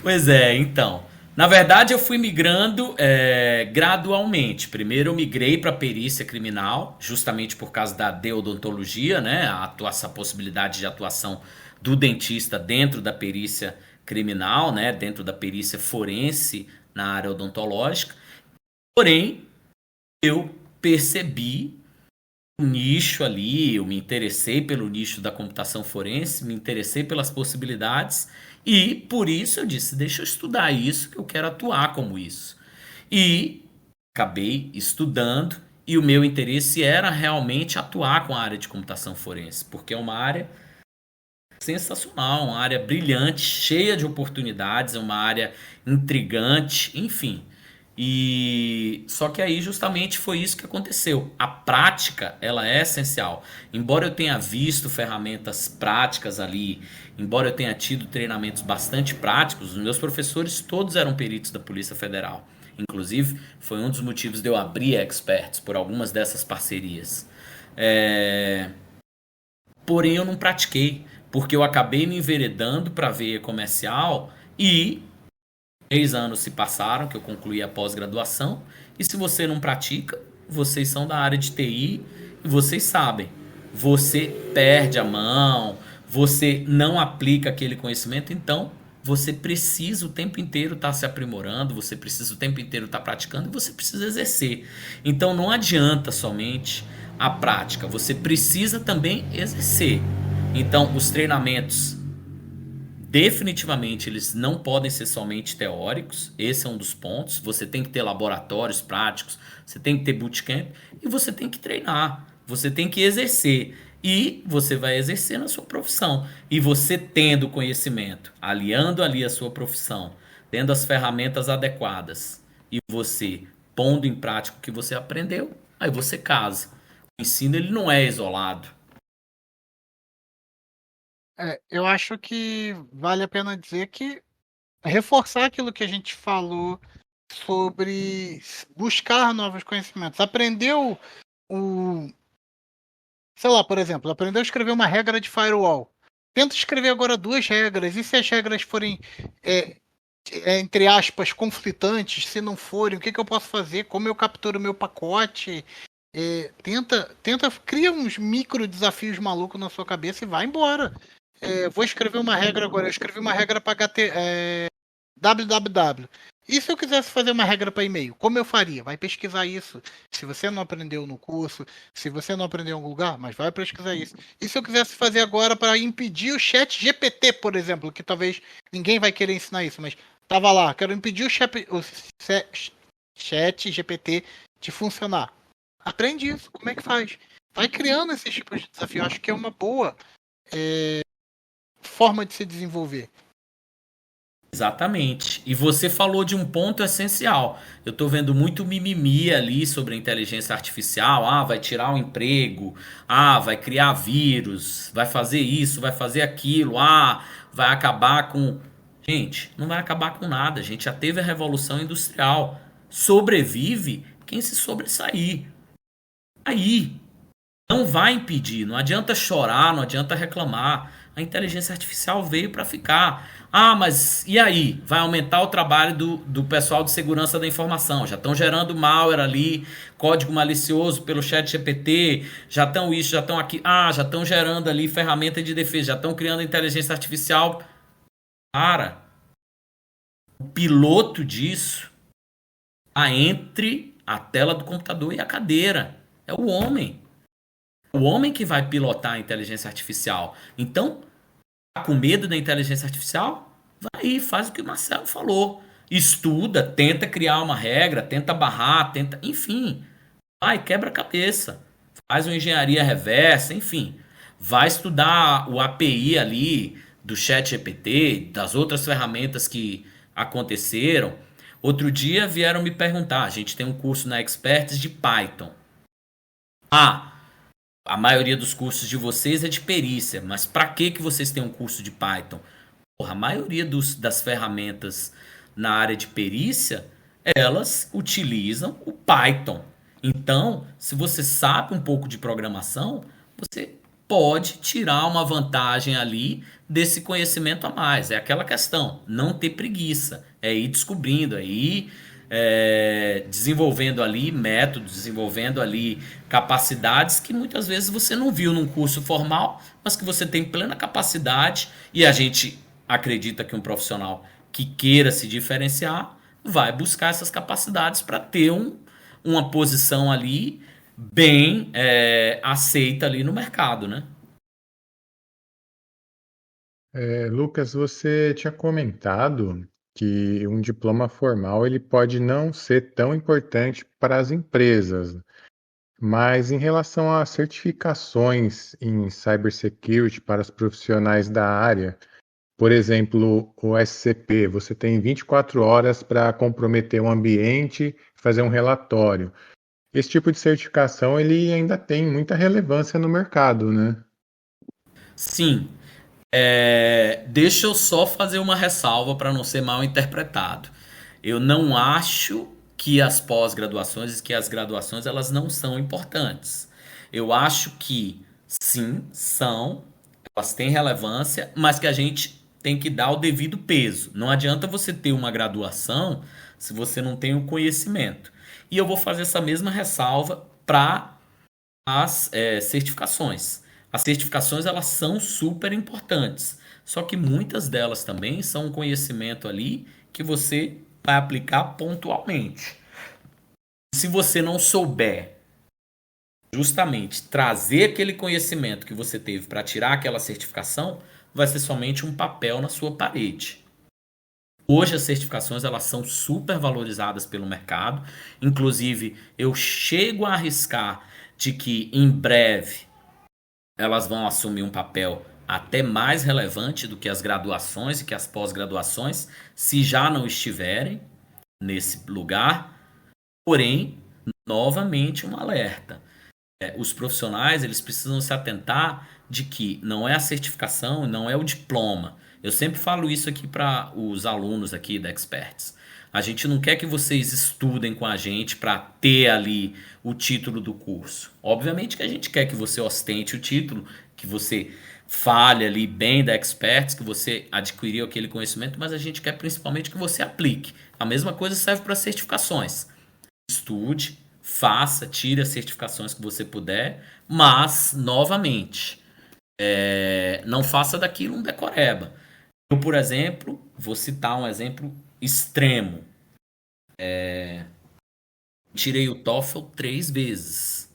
pois é, então. Na verdade, eu fui migrando gradualmente. Primeiro, eu migrei para perícia criminal, justamente por causa da deodontologia, né? A possibilidade de atuação do dentista dentro da perícia criminal, né? Dentro da perícia forense na área odontológica. Porém, eu percebi o nicho ali, eu me interessei pelo nicho da computação forense, me interessei pelas possibilidades e por isso eu disse, deixa eu estudar isso, que eu quero atuar como isso. E acabei estudando e o meu interesse era realmente atuar com a área de computação forense, porque é uma área sensacional, uma área brilhante, cheia de oportunidades, é uma área intrigante, enfim. E só que aí justamente foi isso que aconteceu. A prática, ela é essencial. Embora eu tenha visto ferramentas práticas ali, embora eu tenha tido treinamentos bastante práticos, os meus professores todos eram peritos da Polícia Federal. Inclusive, foi um dos motivos de eu abrir a Experts por algumas dessas parcerias. Porém, eu não pratiquei, porque eu acabei me enveredando para a veia comercial e 3 anos se passaram que eu concluí a pós-graduação e se você não pratica, vocês são da área de TI e vocês sabem, você perde a mão, você não aplica aquele conhecimento, então você precisa o tempo inteiro estar se aprimorando, você precisa o tempo inteiro estar praticando e você precisa exercer. Então não adianta somente a prática, você precisa também exercer. Então os treinamentos definitivamente eles não podem ser somente teóricos, esse é um dos pontos. Você tem que ter laboratórios práticos, você tem que ter bootcamp e você tem que treinar, você tem que exercer. E você vai exercer na sua profissão. E você tendo conhecimento, aliando ali a sua profissão, tendo as ferramentas adequadas e você pondo em prática o que você aprendeu, aí você casa. O ensino ele não é isolado. Eu acho que vale a pena dizer que reforçar aquilo que a gente falou sobre buscar novos conhecimentos. Aprendeu o. Sei lá, por exemplo, aprendeu a escrever uma regra de firewall. Tenta escrever agora 2 regras. E se as regras forem, entre aspas, conflitantes? Se não forem, o que eu posso fazer? Como eu capturo o meu pacote? Cria uns micro desafios malucos na sua cabeça e vai embora. Vou escrever uma regra agora. Eu escrevi uma regra para www. E se eu quisesse fazer uma regra para e-mail? Como eu faria? Vai pesquisar isso. Se você não aprendeu no curso, se você não aprendeu em algum lugar, mas vai pesquisar isso. E se eu quisesse fazer agora para impedir o chat GPT, por exemplo, que talvez ninguém vai querer ensinar isso, mas tava lá, quero impedir o chat GPT de funcionar. Aprende isso, como é que faz? Vai criando esses tipos de desafio. Acho que é uma boa forma de se desenvolver. Exatamente. E você falou de um ponto essencial. Eu estou vendo muito mimimi ali sobre a inteligência artificial. Ah, vai tirar o emprego. Ah, vai criar vírus. Vai fazer isso, vai fazer aquilo. Ah, vai acabar com... Gente, não vai acabar com nada. A gente já teve a Revolução Industrial. Sobrevive quem se sobressair. Aí, não vai impedir. Não adianta chorar, não adianta reclamar. A inteligência artificial veio para ficar. Ah, mas e aí? Vai aumentar o trabalho do pessoal de segurança da informação. Já estão gerando malware ali, código malicioso pelo chat GPT, já estão isso, já estão aqui. Ah, já estão gerando ali ferramenta de defesa, já estão criando inteligência artificial. Cara, o piloto disso está entre a tela do computador e a cadeira. É o homem. O homem que vai pilotar a inteligência artificial. Então, tá com medo da inteligência artificial? Vai aí, faz o que o Marcelo falou. Estuda, tenta criar uma regra, tenta barrar, tenta. Enfim, vai, quebra a cabeça. Faz uma engenharia reversa, enfim. Vai estudar o API ali do ChatGPT, das outras ferramentas que aconteceram. Outro dia vieram me perguntar, a gente tem um curso na Experts de Python. Ah, a maioria dos cursos de vocês é de perícia, mas para que vocês têm um curso de Python? Porra, a maioria das ferramentas na área de perícia, elas utilizam o Python. Então, se você sabe um pouco de programação, você pode tirar uma vantagem ali desse conhecimento a mais. É aquela questão, não ter preguiça, é ir descobrindo, é ir desenvolvendo ali métodos, desenvolvendo ali capacidades que muitas vezes você não viu num curso formal, mas que você tem plena capacidade e a gente acredita que um profissional que queira se diferenciar vai buscar essas capacidades para ter uma posição ali bem aceita ali no mercado, né? Lucas, você tinha comentado que um diploma formal ele pode não ser tão importante para as empresas, mas em relação a certificações em cybersecurity para os profissionais da área, por exemplo, o SCP, você tem 24 horas para comprometer o ambiente, fazer um relatório. Esse tipo de certificação ele ainda tem muita relevância no mercado, né? Sim. Deixa eu só fazer uma ressalva para não ser mal interpretado. Eu não acho que as pós-graduações e que as graduações elas não são importantes. Eu acho que sim, são, elas têm relevância, mas que a gente tem que dar o devido peso. Não adianta você ter uma graduação se você não tem o conhecimento. E eu vou fazer essa mesma ressalva para as certificações. As certificações elas são super importantes, só que muitas delas também são um conhecimento ali que você vai aplicar pontualmente. Se você não souber justamente trazer aquele conhecimento que você teve para tirar aquela certificação, vai ser somente um papel na sua parede. Hoje as certificações elas são super valorizadas pelo mercado, inclusive eu chego a arriscar de que em breve elas vão assumir um papel até mais relevante do que as graduações e que as pós-graduações, se já não estiverem nesse lugar. Porém, novamente um alerta. Os profissionais eles precisam se atentar de que não é a certificação, não é o diploma. Eu sempre falo isso aqui para os alunos aqui da Experts. A gente não quer que vocês estudem com a gente para ter ali o título do curso. Obviamente que a gente quer que você ostente o título, que você fale ali bem da Experts, que você adquiriu aquele conhecimento, mas a gente quer principalmente que você aplique. A mesma coisa serve para certificações. Estude, faça, tire as certificações que você puder, mas, novamente, não faça daquilo um decoreba. Eu, por exemplo, vou citar um exemplo extremo. Tirei o TOEFL 3 vezes.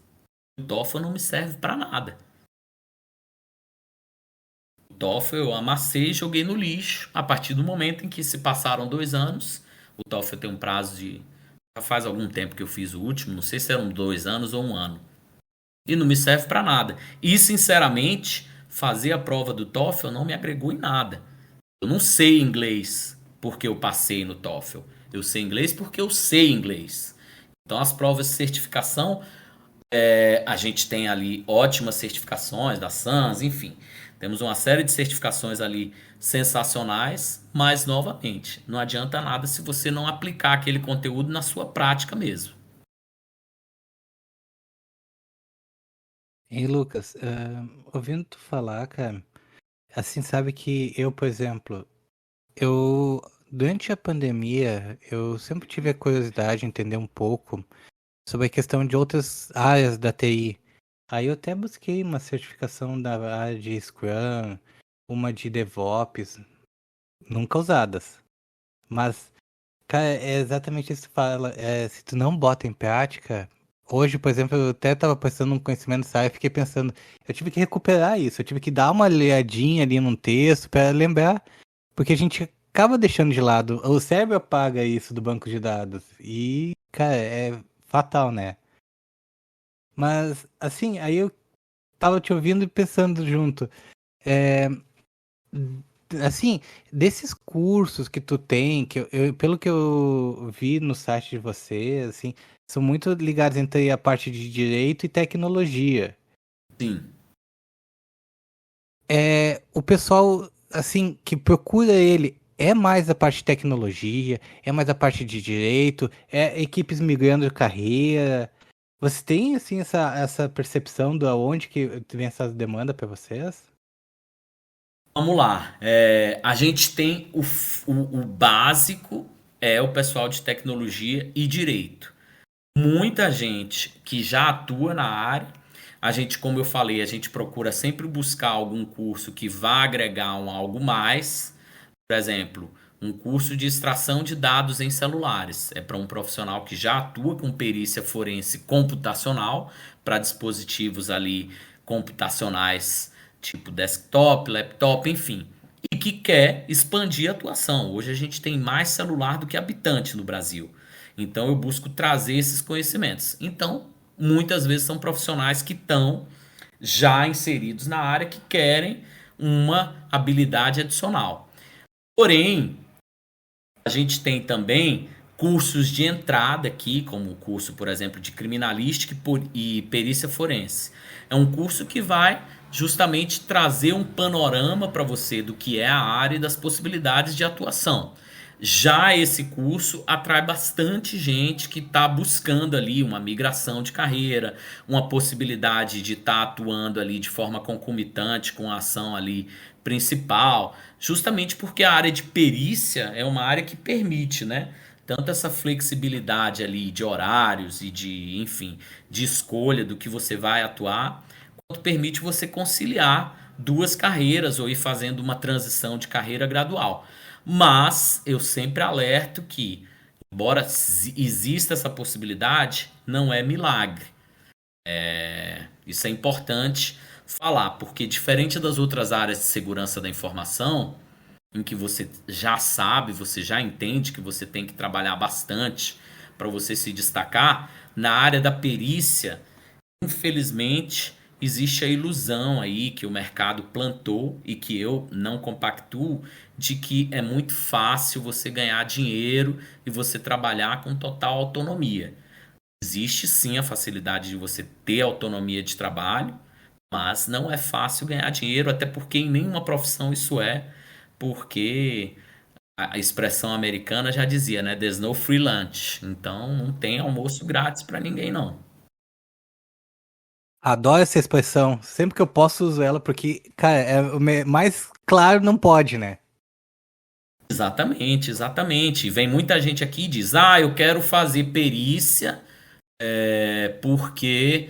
O TOEFL não me serve para nada. O TOEFL eu amassei e joguei no lixo. A partir do momento em que se passaram 2 anos, o TOEFL tem um prazo de... Já faz algum tempo que eu fiz o último, não sei se eram 2 anos ou 1 ano. E não me serve para nada. E, sinceramente, fazer a prova do TOEFL não me agregou em nada. Eu não sei inglês porque eu passei no TOEFL. Eu sei inglês porque eu sei inglês. Então, as provas de certificação, a gente tem ali ótimas certificações da SANS, enfim. Temos uma série de certificações ali sensacionais, mas, novamente, não adianta nada se você não aplicar aquele conteúdo na sua prática mesmo. Ei, Lucas, ouvindo tu falar, cara, assim, sabe que eu, por exemplo, durante a pandemia, eu sempre tive a curiosidade de entender um pouco sobre a questão de outras áreas da TI. Aí eu até busquei uma certificação da área de Scrum, uma de DevOps, nunca usadas. Mas Cara, é exatamente isso que tu fala. Se tu não bota em prática, hoje, por exemplo, eu até tava pensando num conhecimento dessa área e fiquei pensando, eu tive que recuperar isso, eu tive que dar uma olhadinha ali num texto pra lembrar, porque a gente acaba deixando de lado, o cérebro apaga isso do banco de dados e, cara, é fatal, né? Mas, assim, aí eu tava te ouvindo e pensando junto. É, assim, desses cursos que tu tem, pelo que eu vi no site de você, assim, são muito ligados entre a parte de direito e tecnologia. Sim. O pessoal, assim, que procura ele é mais a parte de tecnologia, é mais a parte de direito, é equipes migrando de carreira. Você tem, assim, essa percepção de onde que vem essa demanda para vocês? Vamos lá. A gente tem o básico, é o pessoal de tecnologia e direito. Muita gente que já atua na área. A gente, como eu falei, a gente procura sempre buscar algum curso que vá agregar algo mais. Por exemplo, um curso de extração de dados em celulares. É para um profissional que já atua com perícia forense computacional para dispositivos ali computacionais, tipo desktop, laptop, enfim. E que quer expandir a atuação. Hoje a gente tem mais celular do que habitante no Brasil. Então eu busco trazer esses conhecimentos. Então, muitas vezes são profissionais que estão já inseridos na área que querem uma habilidade adicional. Porém, a gente tem também cursos de entrada aqui, como o curso, por exemplo, de criminalística e perícia forense. É um curso que vai justamente trazer um panorama para você do que é a área e das possibilidades de atuação. Já esse curso atrai bastante gente que está buscando ali uma migração de carreira, uma possibilidade de estar atuando ali de forma concomitante com a ação ali principal, justamente porque a área de perícia é uma área que permite, né? Tanto essa flexibilidade ali de horários e de, enfim, de escolha do que você vai atuar, quanto permite você conciliar duas carreiras ou ir fazendo uma transição de carreira gradual. Mas eu sempre alerto que, embora exista essa possibilidade, não é milagre. Isso é importante falar, porque diferente das outras áreas de segurança da informação, em que você já sabe, você já entende que você tem que trabalhar bastante para você se destacar, na área da perícia, infelizmente, existe a ilusão aí que o mercado plantou e que eu não compactuo de que é muito fácil você ganhar dinheiro e você trabalhar com total autonomia. Existe sim a facilidade de você ter autonomia de trabalho, mas não é fácil ganhar dinheiro, até porque em nenhuma profissão isso é, porque a expressão americana já dizia, né? There's no free lunch. Então não tem almoço grátis para ninguém, não. Adoro essa expressão. Sempre que eu posso uso ela, porque, cara, mais claro não pode, né? Exatamente, exatamente. Vem muita gente aqui e diz: Ah, eu quero fazer perícia porque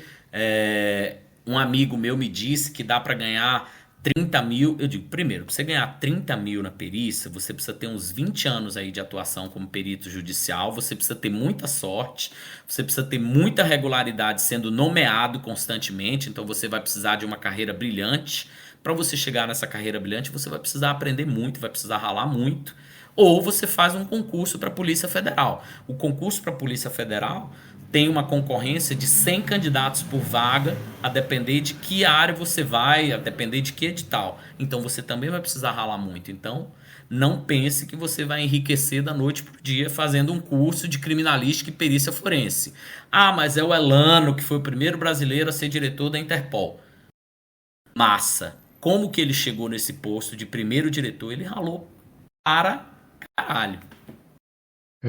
um amigo meu me disse que dá para ganhar 30 mil. Eu digo, primeiro, para você ganhar 30 mil na perícia, você precisa ter uns 20 anos aí de atuação como perito judicial, você precisa ter muita sorte, você precisa ter muita regularidade sendo nomeado constantemente, então você vai precisar de uma carreira brilhante. Para você chegar nessa carreira brilhante, você vai precisar aprender muito, vai precisar ralar muito. Ou você faz um concurso para a Polícia Federal. O concurso para a Polícia Federal tem uma concorrência de 100 candidatos por vaga, a depender de que área você vai, a depender de que edital. Então você também vai precisar ralar muito. Então não pense que você vai enriquecer da noite para o dia fazendo um curso de criminalística e perícia forense. Ah, mas é o Elano, que foi o primeiro brasileiro a ser diretor da Interpol. Massa. Como que ele chegou nesse posto de primeiro diretor? Ele ralou para caralho.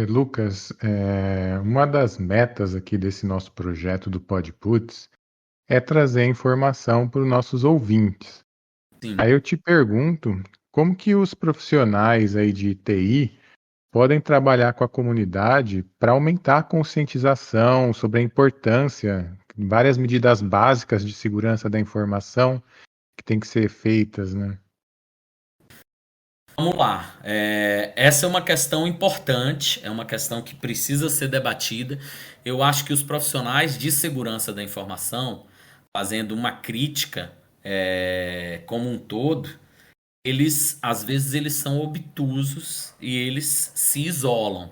Lucas, uma das metas aqui desse nosso projeto do Podputs é trazer informação para os nossos ouvintes. Sim. Aí eu te pergunto, como que os profissionais aí de TI podem trabalhar com a comunidade para aumentar a conscientização sobre a importância, várias medidas básicas de segurança da informação que tem que ser feitas, né? Vamos lá. Essa é uma questão importante, é uma questão que precisa ser debatida. Eu acho que os profissionais de segurança da informação, fazendo uma crítica como um todo, eles às vezes eles são obtusos e eles se isolam.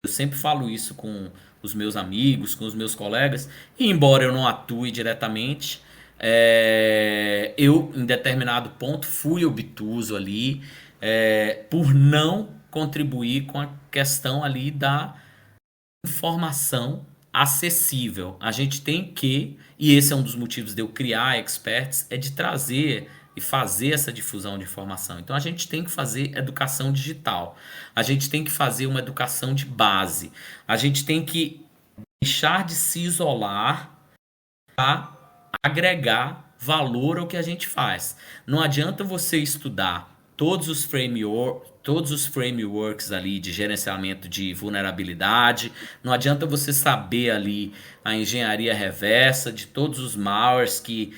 Eu sempre falo isso com os meus amigos, com os meus colegas, e embora eu não atue diretamente, eu, em determinado ponto, fui obtuso ali, por não contribuir com a questão ali da informação acessível. A gente tem que, e esse é um dos motivos de eu criar experts, é de trazer e fazer essa difusão de informação. Então a gente tem que fazer educação digital. A gente tem que fazer uma educação de base. A gente tem que deixar de se isolar para agregar valor ao que a gente faz. Não adianta você estudar todos os frameworks ali de gerenciamento de vulnerabilidade, não adianta você saber ali a engenharia reversa de todos os malwares que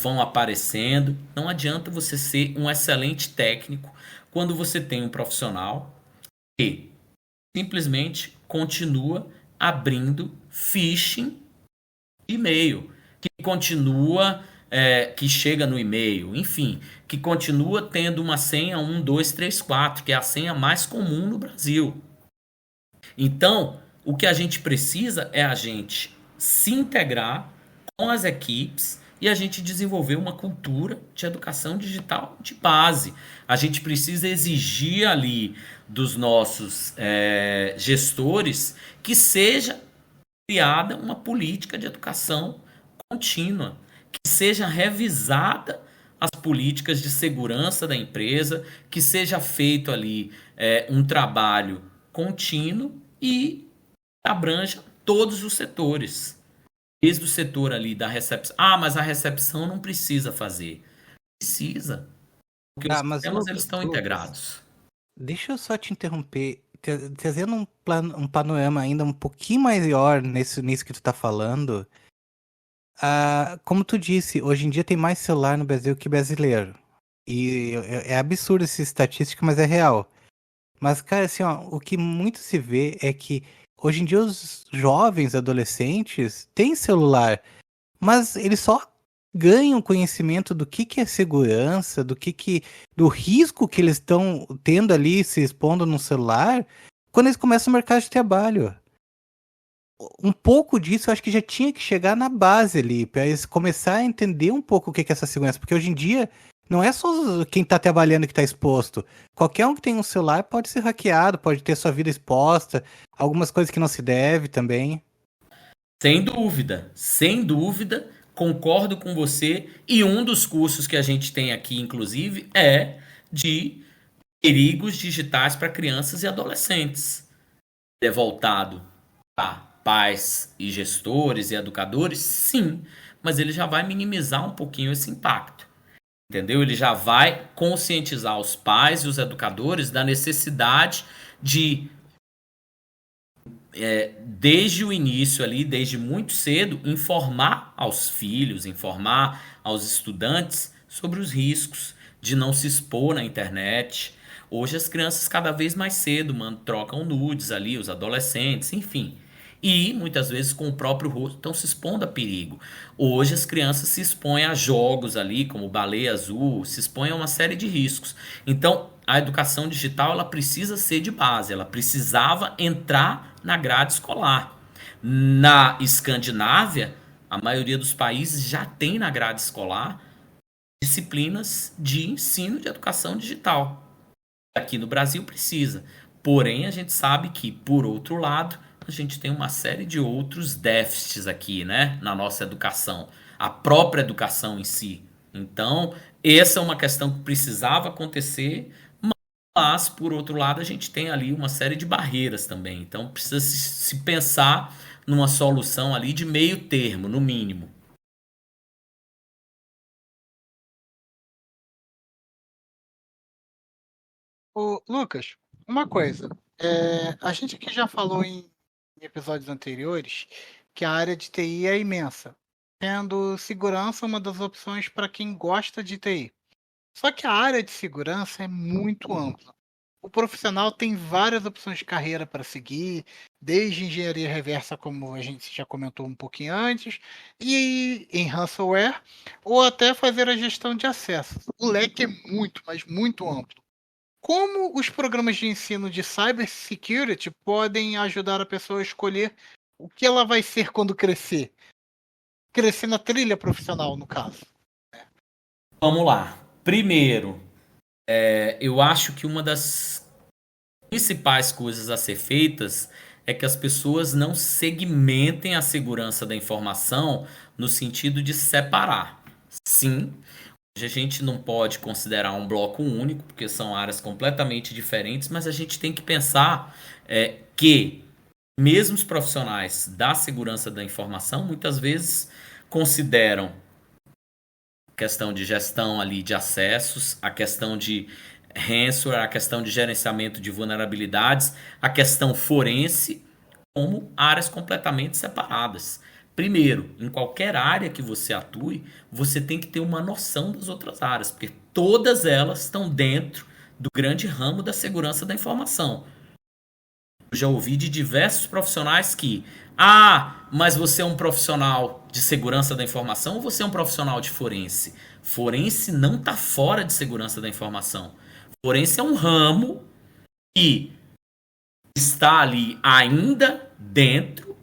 vão aparecendo, não adianta você ser um excelente técnico quando você tem um profissional que simplesmente continua abrindo phishing e-mail, que continua, que chega no e-mail, enfim, que continua tendo uma senha 1234, que é a senha mais comum no Brasil. Então, o que a gente precisa é a gente se integrar com as equipes e a gente desenvolver uma cultura de educação digital de base. A gente precisa exigir ali dos nossos gestores que seja criada uma política de educação contínua, que seja revisada as políticas de segurança da empresa, que seja feito ali um trabalho contínuo e abranja todos os setores. Desde o setor ali da recepção. Ah, mas a recepção não precisa fazer. Precisa. Porque os Mas sistemas eles estão Lucas, integrados. deixa eu só te interromper, trazendo um panorama ainda um pouquinho maior nisso que tu tá falando. Como tu disse, hoje em dia tem mais celular no Brasil que brasileiro. E é absurdo essa estatística, mas é real. Mas, cara, assim, ó, o que muito se vê é que hoje em dia os jovens, adolescentes, têm celular, mas eles só ganham conhecimento do que é segurança, do risco que eles estão tendo ali se expondo no celular, quando eles começam o mercado de trabalho. Um pouco disso eu acho que já tinha que chegar na base ali, para eles começar a entender um pouco o que é essa segurança, porque hoje em dia não é só quem tá trabalhando que tá exposto. Qualquer um que tem um celular pode ser hackeado, pode ter sua vida exposta, algumas coisas que não se deve também. Sem dúvida, concordo com você. E um dos cursos que a gente tem aqui, inclusive, é de perigos digitais para crianças e adolescentes. É voltado para pais e gestores e educadores, sim, mas ele já vai minimizar um pouquinho esse impacto. Entendeu? Ele já vai conscientizar os pais e os educadores da necessidade de desde o início ali, desde muito cedo, informar aos filhos, informar aos estudantes sobre os riscos de não se expor na internet. Hoje as crianças cada vez mais cedo, mano, trocam nudes ali, os adolescentes, enfim. E muitas vezes com o próprio rosto estão se expondo a perigo. Hoje as crianças se expõem a jogos ali, como baleia azul, se expõem a uma série de riscos. Então, a educação digital ela precisa ser de base, ela precisava entrar na grade escolar. Na Escandinávia, a maioria dos países já tem na grade escolar disciplinas de ensino de educação digital. Aqui no Brasil precisa. Porém, a gente sabe que, por outro lado, a gente tem uma série de outros déficits aqui, né, na nossa educação, a própria educação em si. Então, essa é uma questão que precisava acontecer, mas, por outro lado, a gente tem ali uma série de barreiras também. Então, precisa se pensar numa solução ali de meio termo, no mínimo. Ô, Lucas, uma coisa. A gente aqui já falou em episódios anteriores que a área de TI é imensa, sendo segurança uma das opções para quem gosta de TI. Só que a área de segurança é muito ampla. O profissional tem várias opções de carreira para seguir, desde engenharia reversa, como a gente já comentou um pouquinho antes, e em ransomware, ou até fazer a gestão de acessos. O leque é muito, mas muito amplo. Como os programas de ensino de cybersecurity podem ajudar a pessoa a escolher o que ela vai ser quando crescer? Crescer na trilha profissional, no caso. Vamos lá. Primeiro, eu acho que uma das principais coisas a ser feitas é que as pessoas não segmentem a segurança da informação no sentido de separar. Sim, hoje a gente não pode considerar um bloco único, porque são áreas completamente diferentes, mas a gente tem que pensar que mesmo os profissionais da segurança da informação muitas vezes consideram a questão de gestão ali de acessos, a questão de ransomware, a questão de gerenciamento de vulnerabilidades, a questão forense como áreas completamente separadas. Primeiro, em qualquer área que você atue, você tem que ter uma noção das outras áreas, porque todas elas estão dentro do grande ramo da segurança da informação. Eu já ouvi de diversos profissionais que, mas você é um profissional de segurança da informação ou você é um profissional de forense? Forense não está fora de segurança da informação. Forense é um ramo que está ali ainda dentro,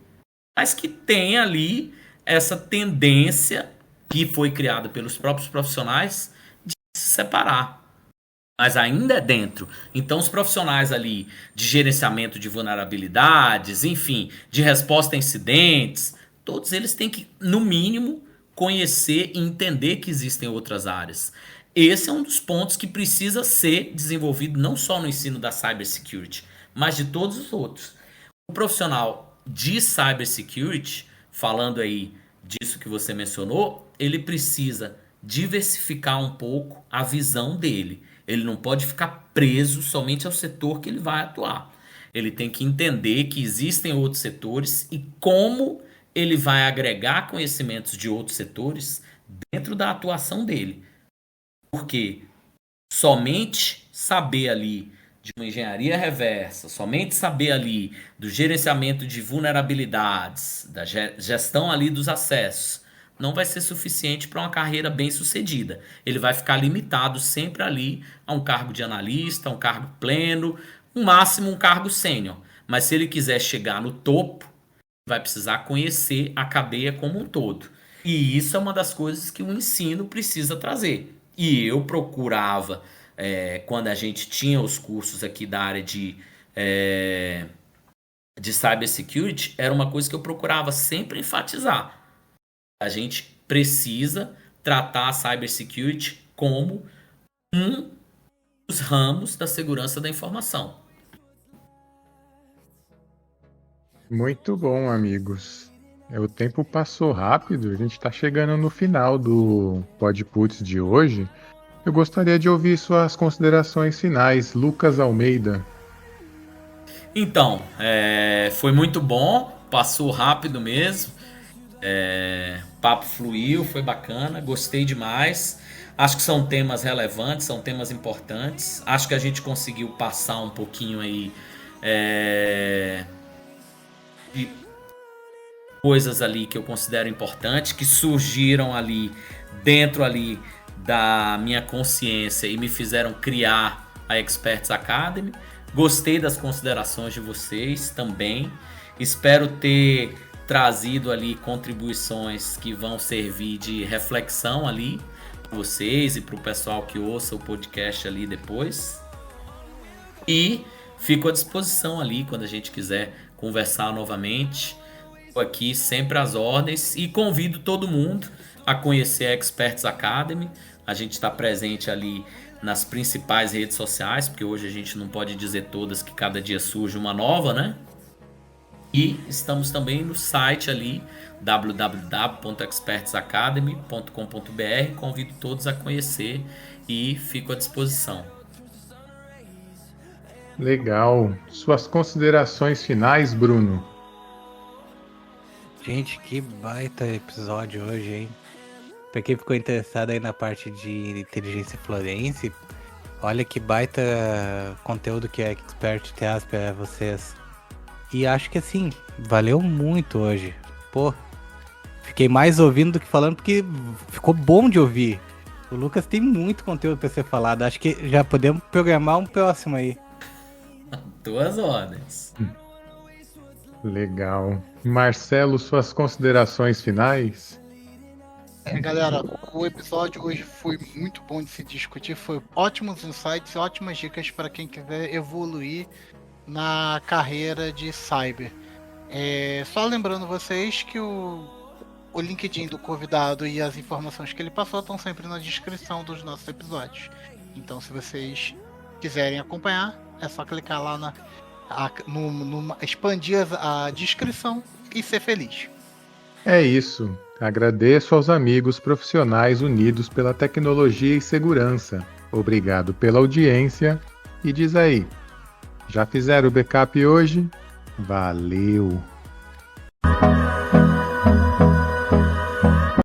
mas que tem ali essa tendência que foi criada pelos próprios profissionais de se separar. Mas ainda é dentro. Então os profissionais ali de gerenciamento de vulnerabilidades, enfim, de resposta a incidentes, todos eles têm que, no mínimo, conhecer e entender que existem outras áreas. Esse é um dos pontos que precisa ser desenvolvido não só no ensino da cybersecurity, mas de todos os outros. O profissional de cybersecurity, falando aí disso que você mencionou, ele precisa diversificar um pouco a visão dele. Ele não pode ficar preso somente ao setor que ele vai atuar. Ele tem que entender que existem outros setores e como ele vai agregar conhecimentos de outros setores dentro da atuação dele. Porque somente saber ali de uma engenharia reversa, somente saber ali do gerenciamento de vulnerabilidades, da gestão ali dos acessos, não vai ser suficiente para uma carreira bem sucedida. Ele vai ficar limitado sempre ali a um cargo de analista, a um cargo pleno, no máximo um cargo sênior. Mas se ele quiser chegar no topo, vai precisar conhecer a cadeia como um todo. E isso é uma das coisas que o ensino precisa trazer. E eu procurava, quando a gente tinha os cursos aqui da área de cybersecurity, era uma coisa que eu procurava sempre enfatizar. A gente precisa tratar a cybersecurity como um dos ramos da segurança da informação. Muito bom, amigos. O tempo passou rápido, a gente está chegando no final do Podputs de hoje. Eu gostaria de ouvir suas considerações finais, Lucas Almeida. Então, foi muito bom, passou rápido mesmo. O papo fluiu, foi bacana, gostei demais. Acho que são temas relevantes, são temas importantes. Acho que a gente conseguiu passar um pouquinho aí de coisas ali que eu considero importantes, que surgiram ali dentro ali da minha consciência e me fizeram criar a Experts Academy. Gostei das considerações de vocês também. Espero ter trazido ali contribuições que vão servir de reflexão ali para vocês e para o pessoal que ouça o podcast ali depois. E fico à disposição ali quando a gente quiser conversar novamente. Estou aqui sempre às ordens e convido todo mundo a conhecer a Experts Academy. A gente está presente ali nas principais redes sociais, porque hoje a gente não pode dizer todas que cada dia surge uma nova, né? E estamos também no site ali, www.expertsacademy.com.br. Convido todos a conhecer e fico à disposição. Legal. Suas considerações finais, Bruno? Gente, que baita episódio hoje, hein? Pra quem ficou interessado aí na parte de inteligência forense, olha que baita conteúdo que a Expert traz pra vocês. E acho que assim, valeu muito hoje. Pô, fiquei mais ouvindo do que falando porque ficou bom de ouvir. O Lucas tem muito conteúdo pra ser falado. Acho que já podemos programar um próximo aí. Tuas ordens. Legal. Marcelo, suas considerações finais? Galera, o episódio hoje foi muito bom de se discutir, foi ótimos insights, ótimas dicas para quem quiser evoluir na carreira de cyber. Só lembrando vocês que o LinkedIn do convidado e as informações que ele passou estão sempre na descrição dos nossos episódios. Então, se vocês quiserem acompanhar, é só clicar lá expandir a descrição e ser feliz. É isso. Agradeço aos amigos profissionais unidos pela tecnologia e segurança. Obrigado pela audiência. E diz aí, já fizeram o backup hoje? Valeu!